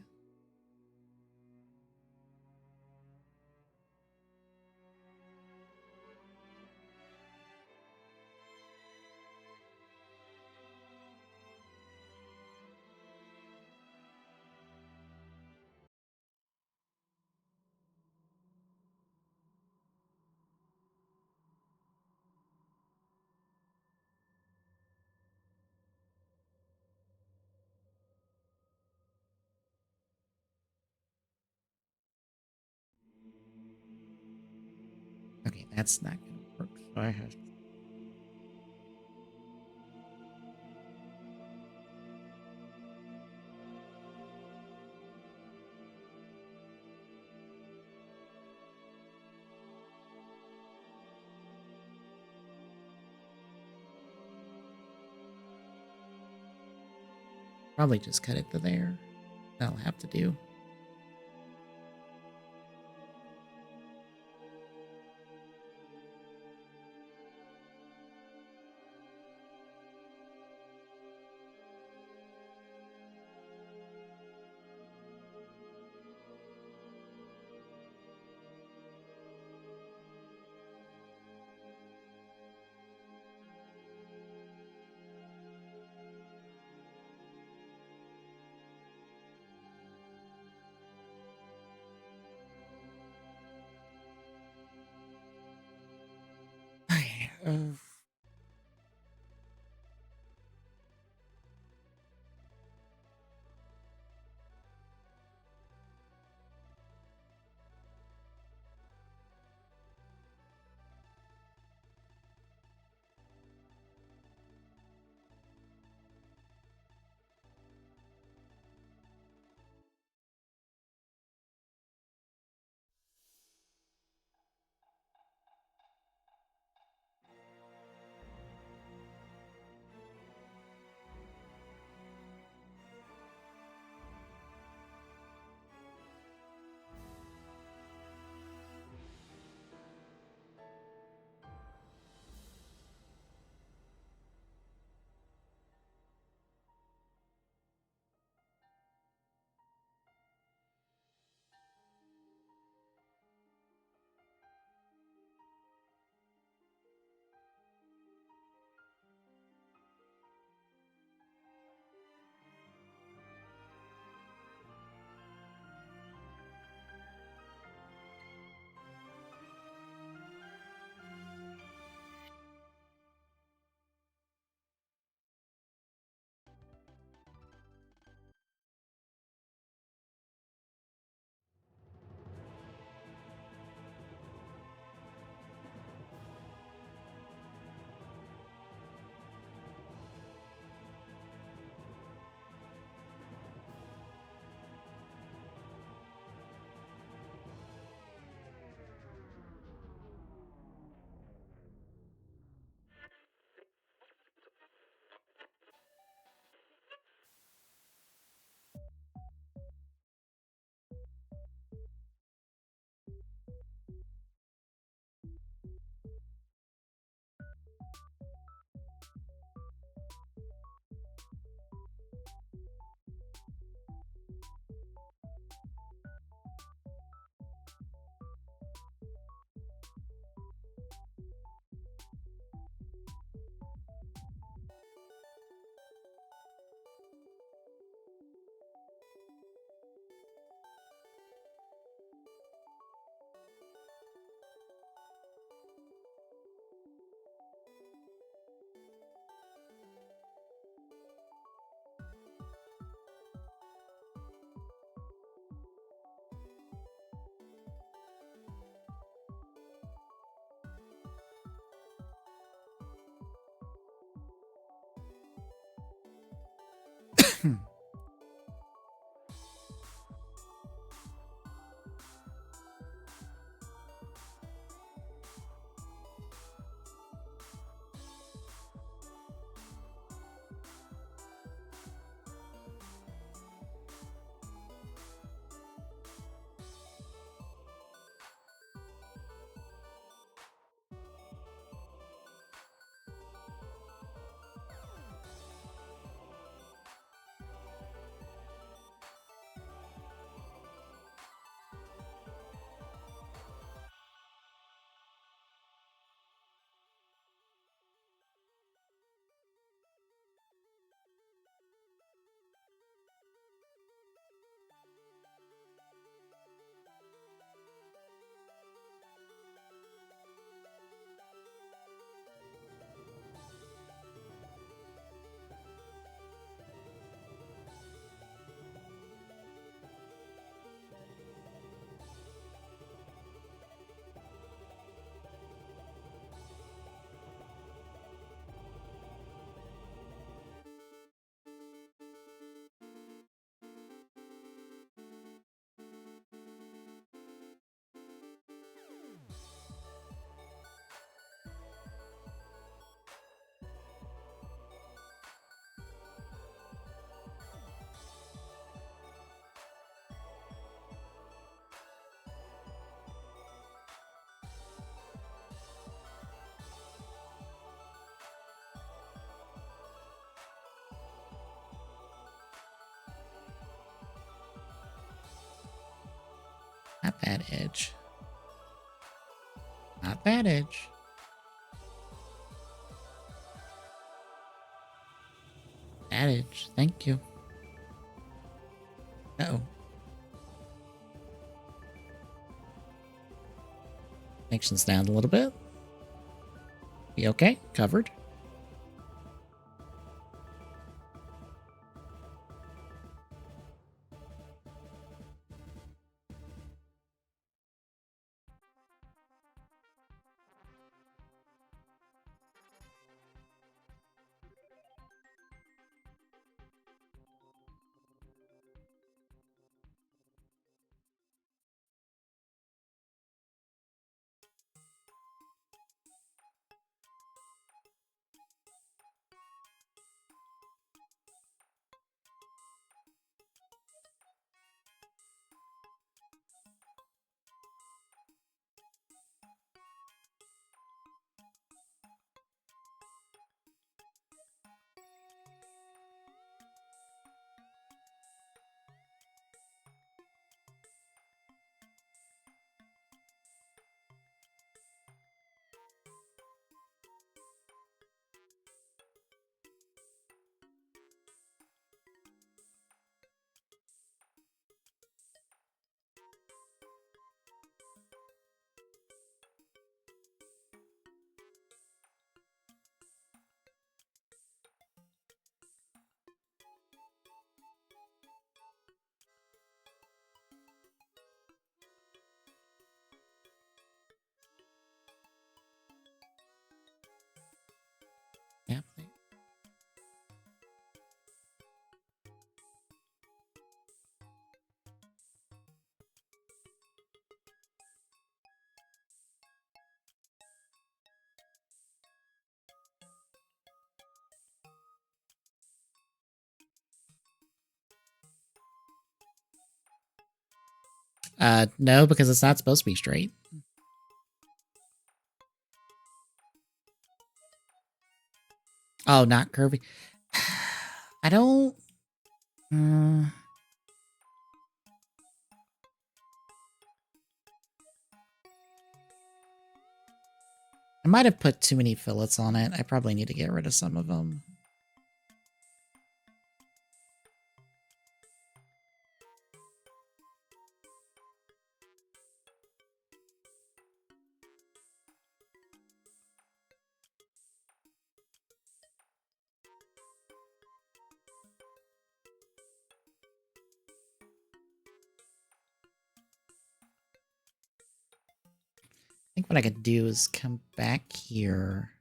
Okay, that's not gonna I have. Probably just cut it to there. That'll have to do. Uh, Not that edge. Not that edge. That edge. Thank you. Uh-oh. Connection's down a little bit. Be okay. Covered. Yep. No, because it's not supposed to be straight. Oh, not curvy. I don't... I might have put too many fillets on it. I probably need to get rid of some of them. I think what I could do is come back here.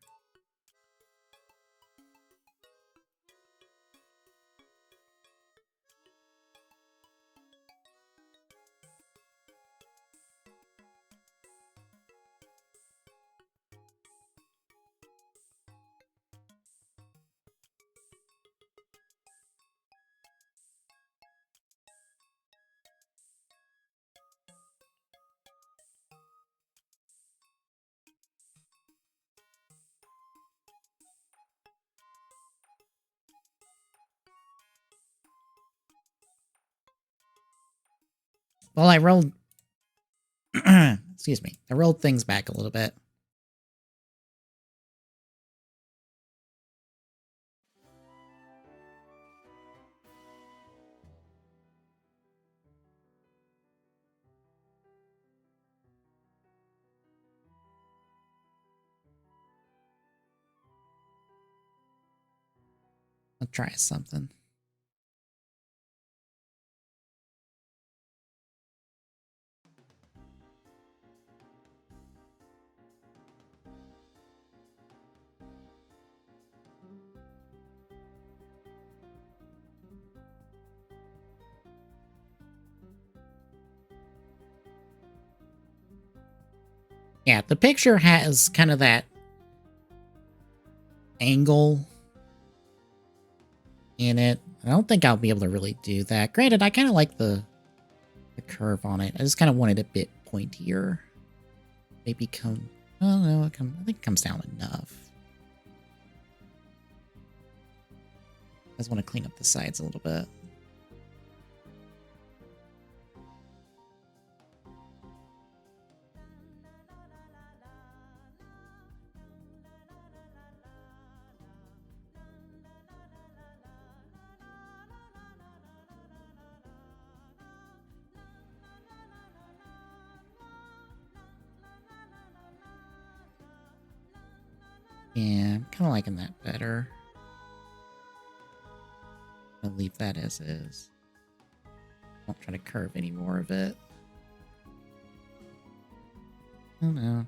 Well, I rolled... Excuse me. I rolled things back a little bit. I'll try something. Yeah, the picture has kind of that angle in it. I don't think I'll be able to really do that. Granted, I kind of like the curve on it. I just kind of wanted a bit pointier. Maybe come... Oh, no, I think it comes down enough. I just want to clean up the sides a little bit. Yeah, I'm kind of liking that better. I'll leave that as is. Won't try to curve any more of it. I don't know.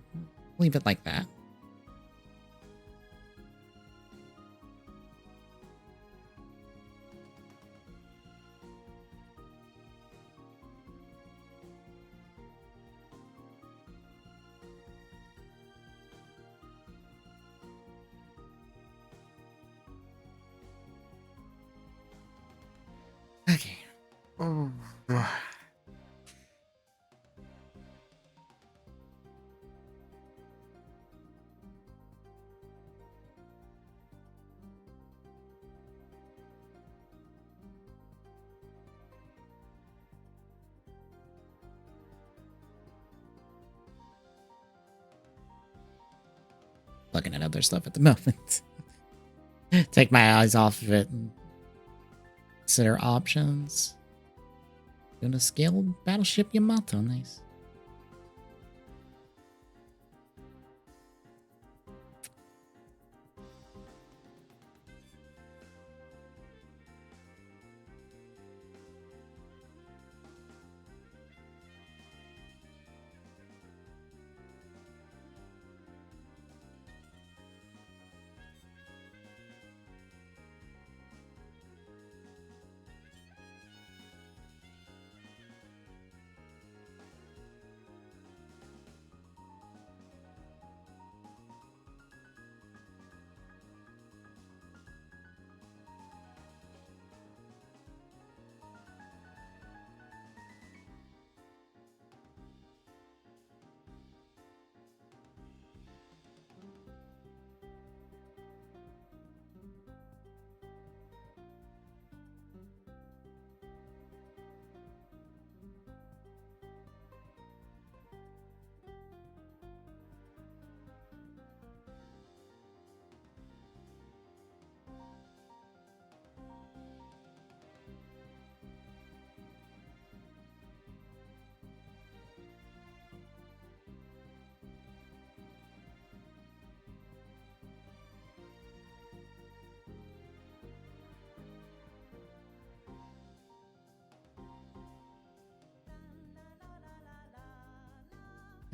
Leave it like that. Okay. Oh. Looking at other stuff at the moment. Take my eyes off of it and consider options. Doing a scaled battleship Yamato, nice.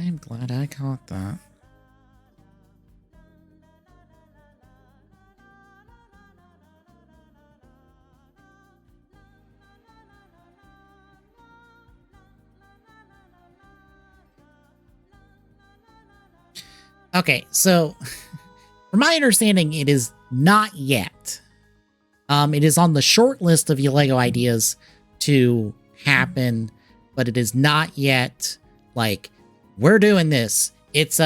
I'm glad I caught that. Okay, so from my understanding, it is not yet. It is on the short list of your Lego ideas to happen, but it is not yet like, we're doing this. It's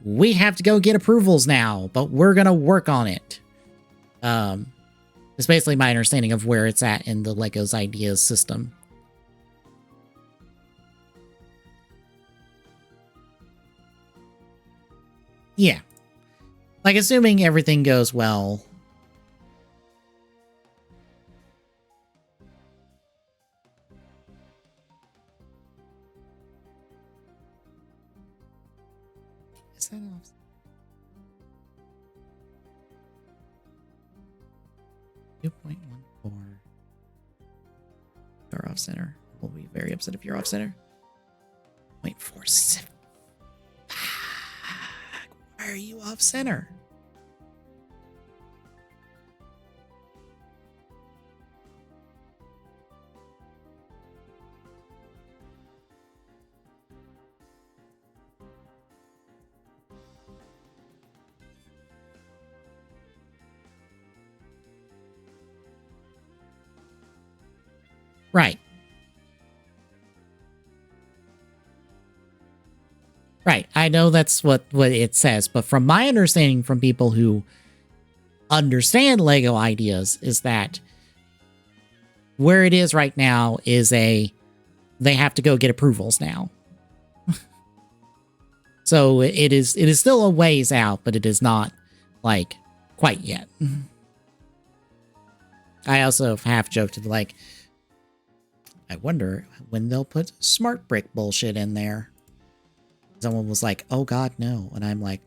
we have to go get approvals now, but we're gonna work on it. It's basically my understanding of where it's at in the Lego's ideas system. Yeah. Like, assuming everything goes well. Is that off? 2.14. You're off center. We'll be very upset if you're off center. 0.47. Why are you off center? Right. Right. I know that's what it says, but from my understanding from people who understand Lego ideas is that where it is right now is they have to go get approvals now. So it is still a ways out, but it is not like quite yet. I also half joked like, I wonder when they'll put smart brick bullshit in there. Someone was like, oh god, no. And I'm like,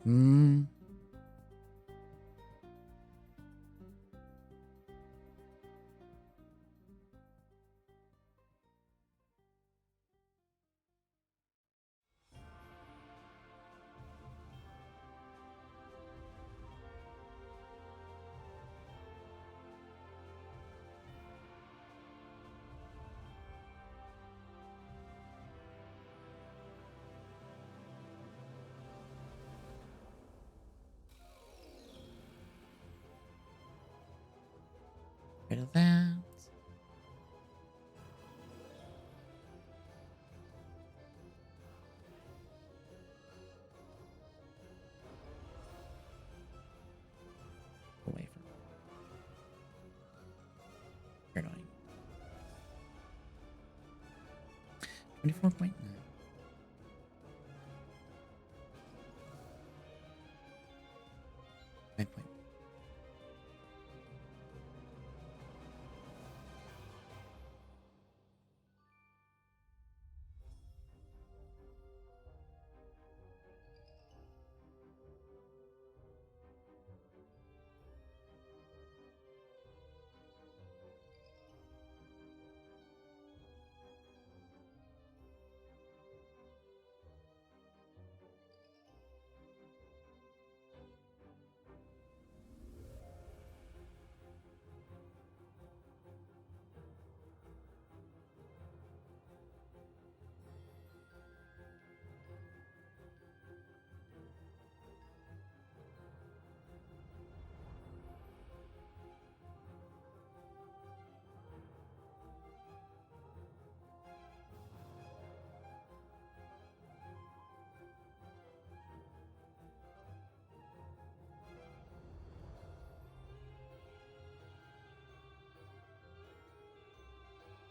Rid of that. Away from. You're annoying. 24.9.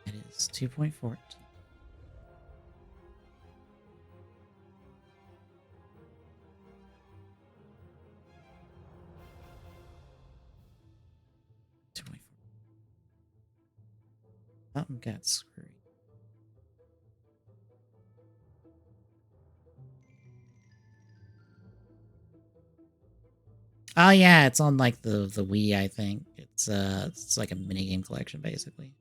It is 2.14. Something got screwy. Oh yeah, it's on like the Wii, I think. It's like a minigame collection basically.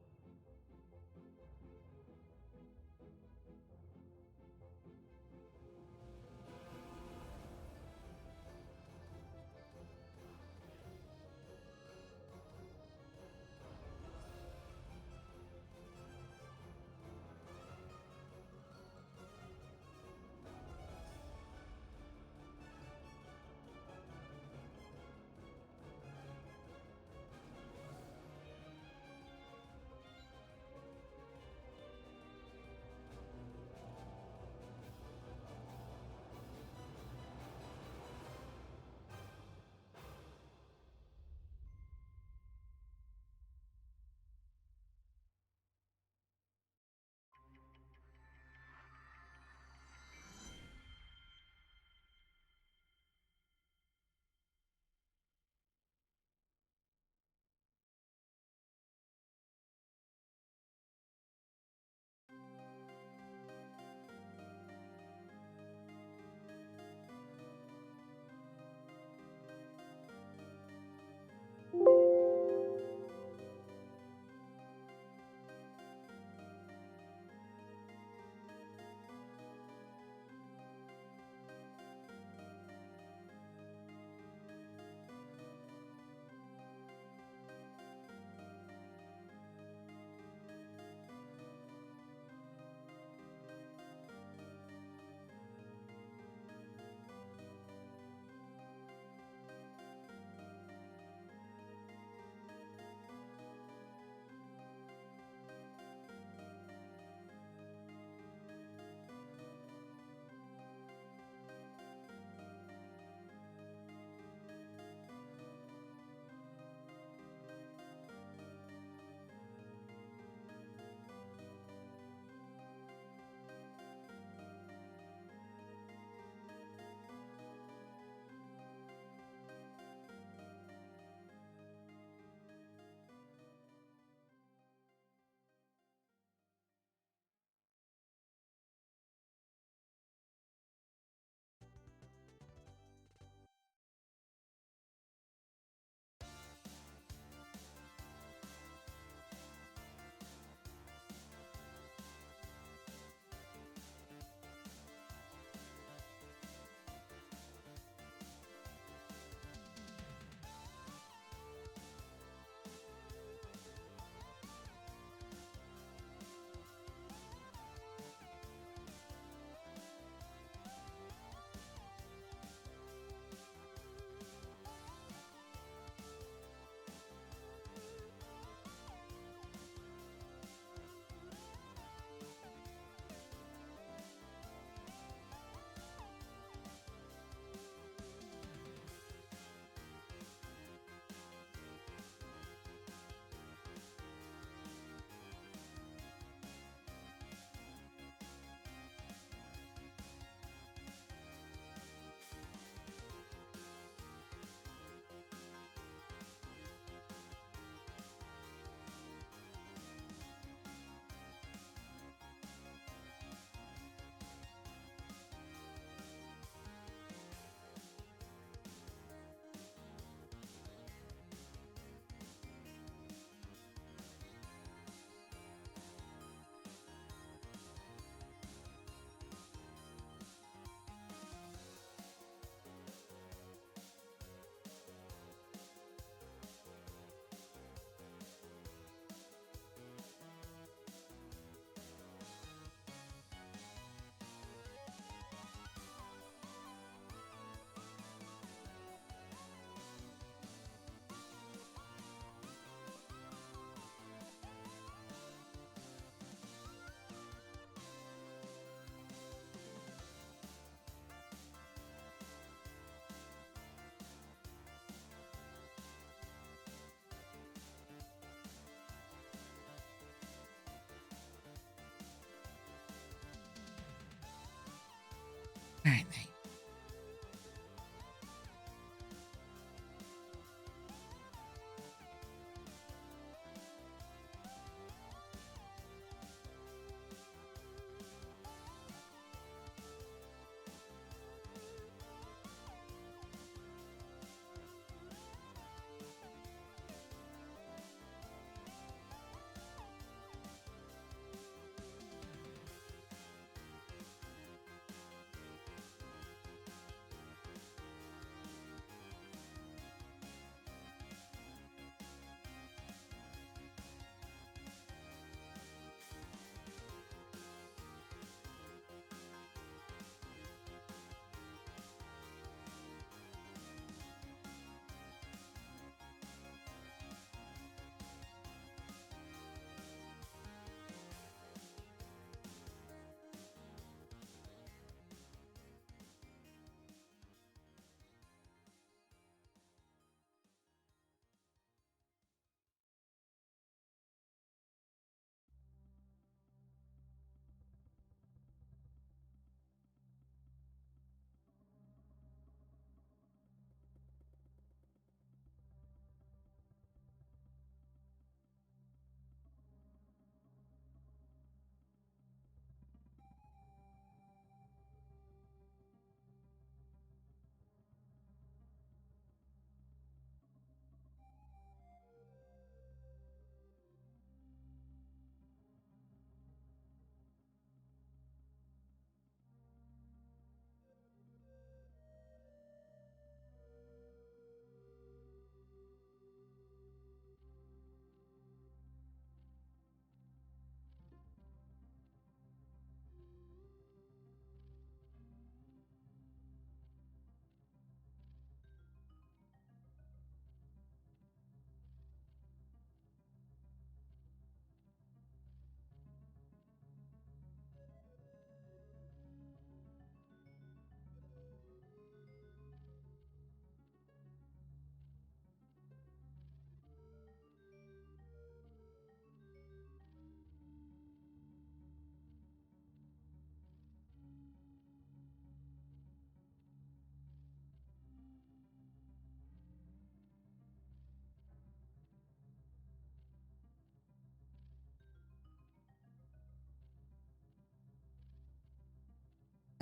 All right, mate.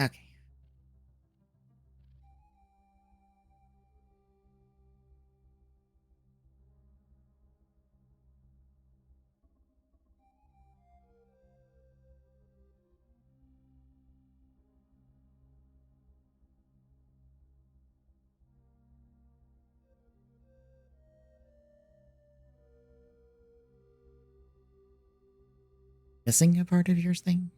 Okay. Missing a part of yours thing?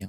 Yeah.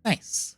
Nice.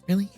Really?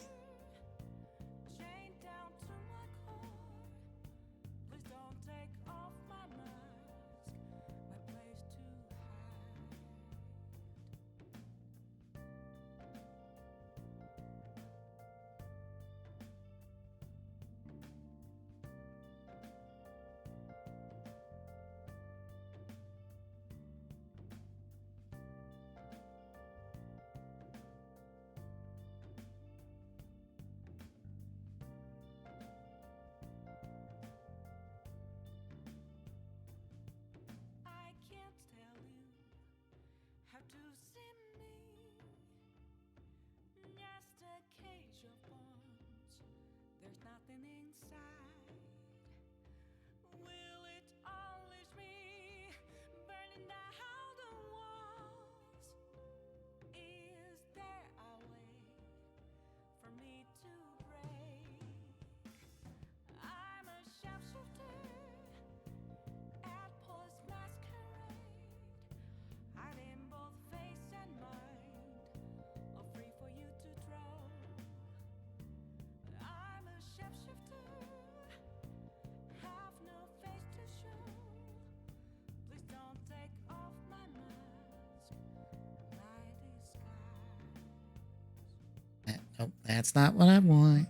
Oh, that's not what I want.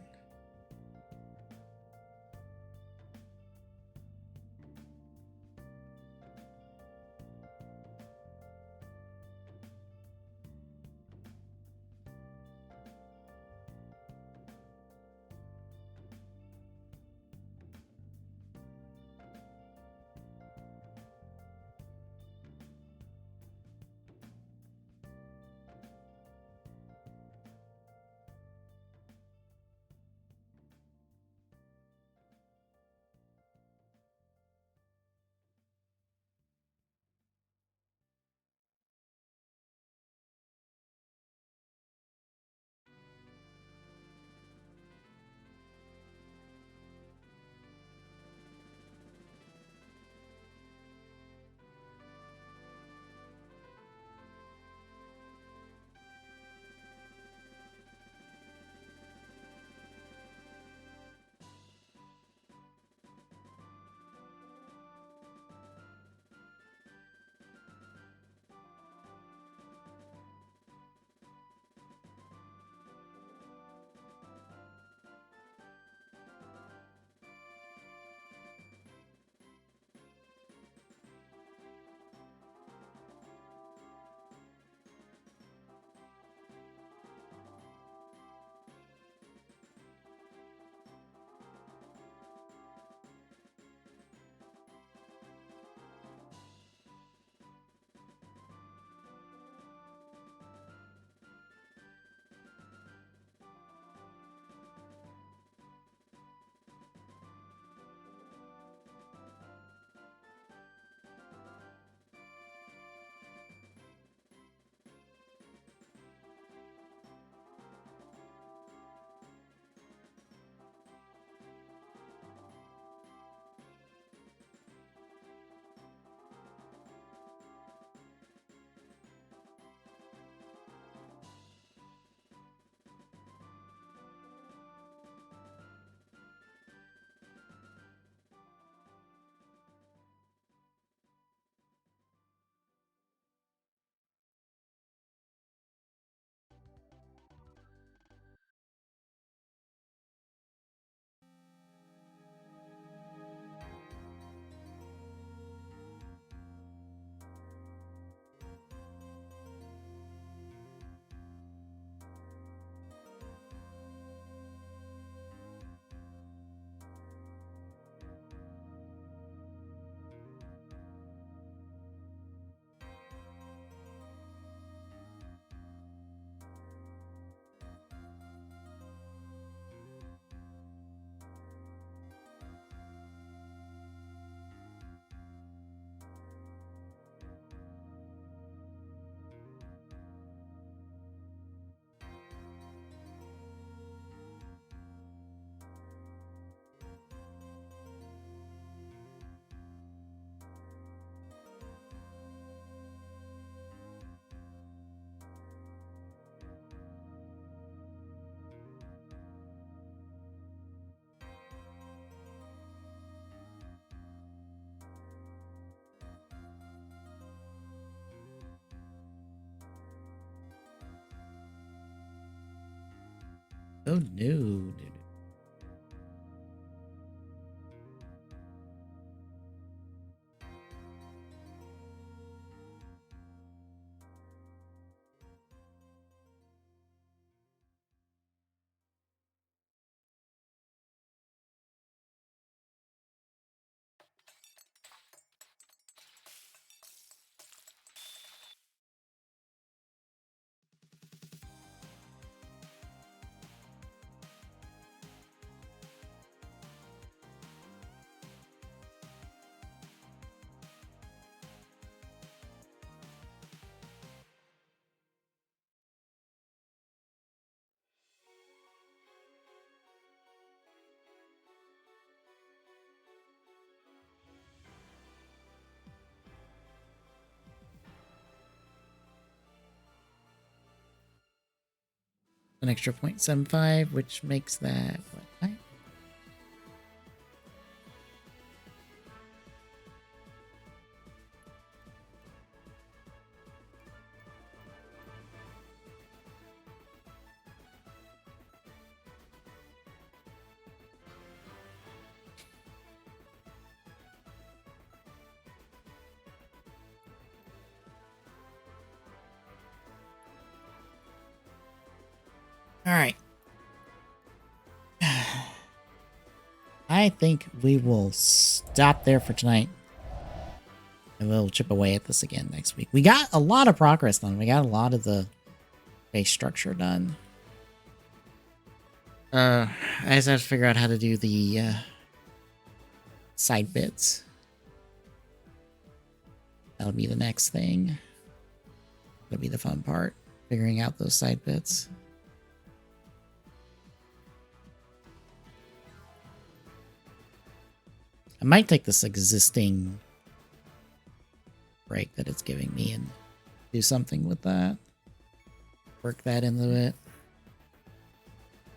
Oh no. An extra 0.75, which makes that what? Right? All right. I think we will stop there for tonight. And we'll chip away at this again next week. We got a lot of progress done. We got a lot of the base structure done. I just have to figure out how to do the side bits. That'll be the next thing. That'll be the fun part. Figuring out those side bits. I might take this existing break that it's giving me and do something with that. Work that into it.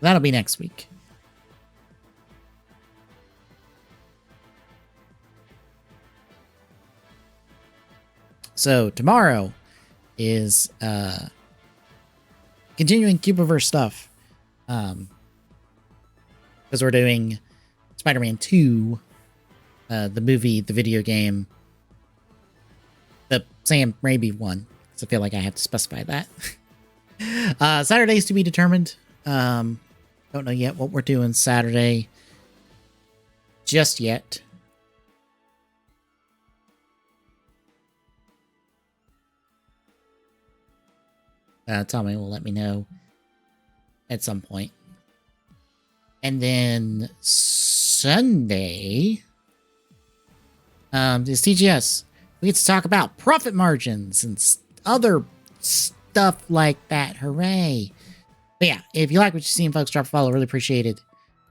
That'll be next week. So tomorrow is continuing Cubiverse stuff. Because we're doing Spider-Man 2. The movie, the video game, the Sam Raimi one, because I feel like I have to specify that. Saturday's to be determined. Don't know yet what we're doing Saturday just yet. Tommy will let me know at some point. And then Sunday is TGS. We get to talk about profit margins and other stuff like that. Hooray. But yeah, if you like what you're seeing, folks, drop a follow. Really appreciate it.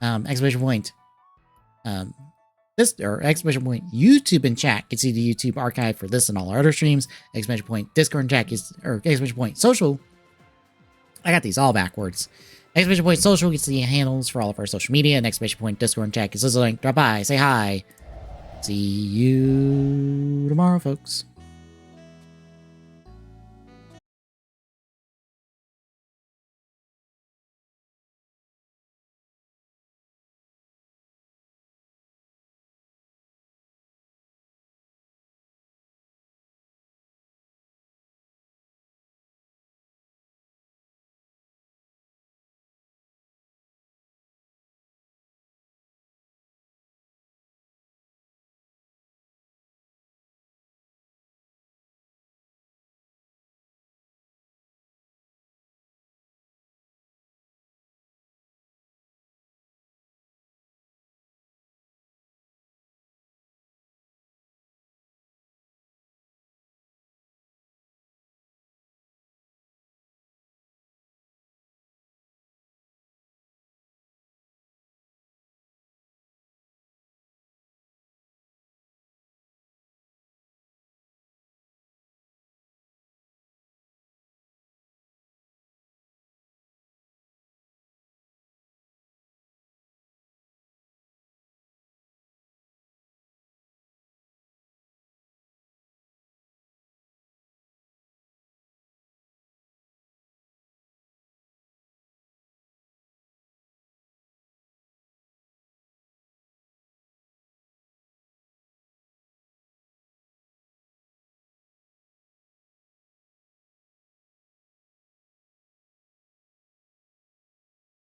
Exclamation point. Exclamation point YouTube and chat. You can see the YouTube archive for this and all our other streams. Exclamation point Discord and chat or exclamation point social. I got these all backwards. Exclamation point social gets the handles for all of our social media. And exclamation point Discord and chat is a link. Drop by, say hi. See you tomorrow, folks.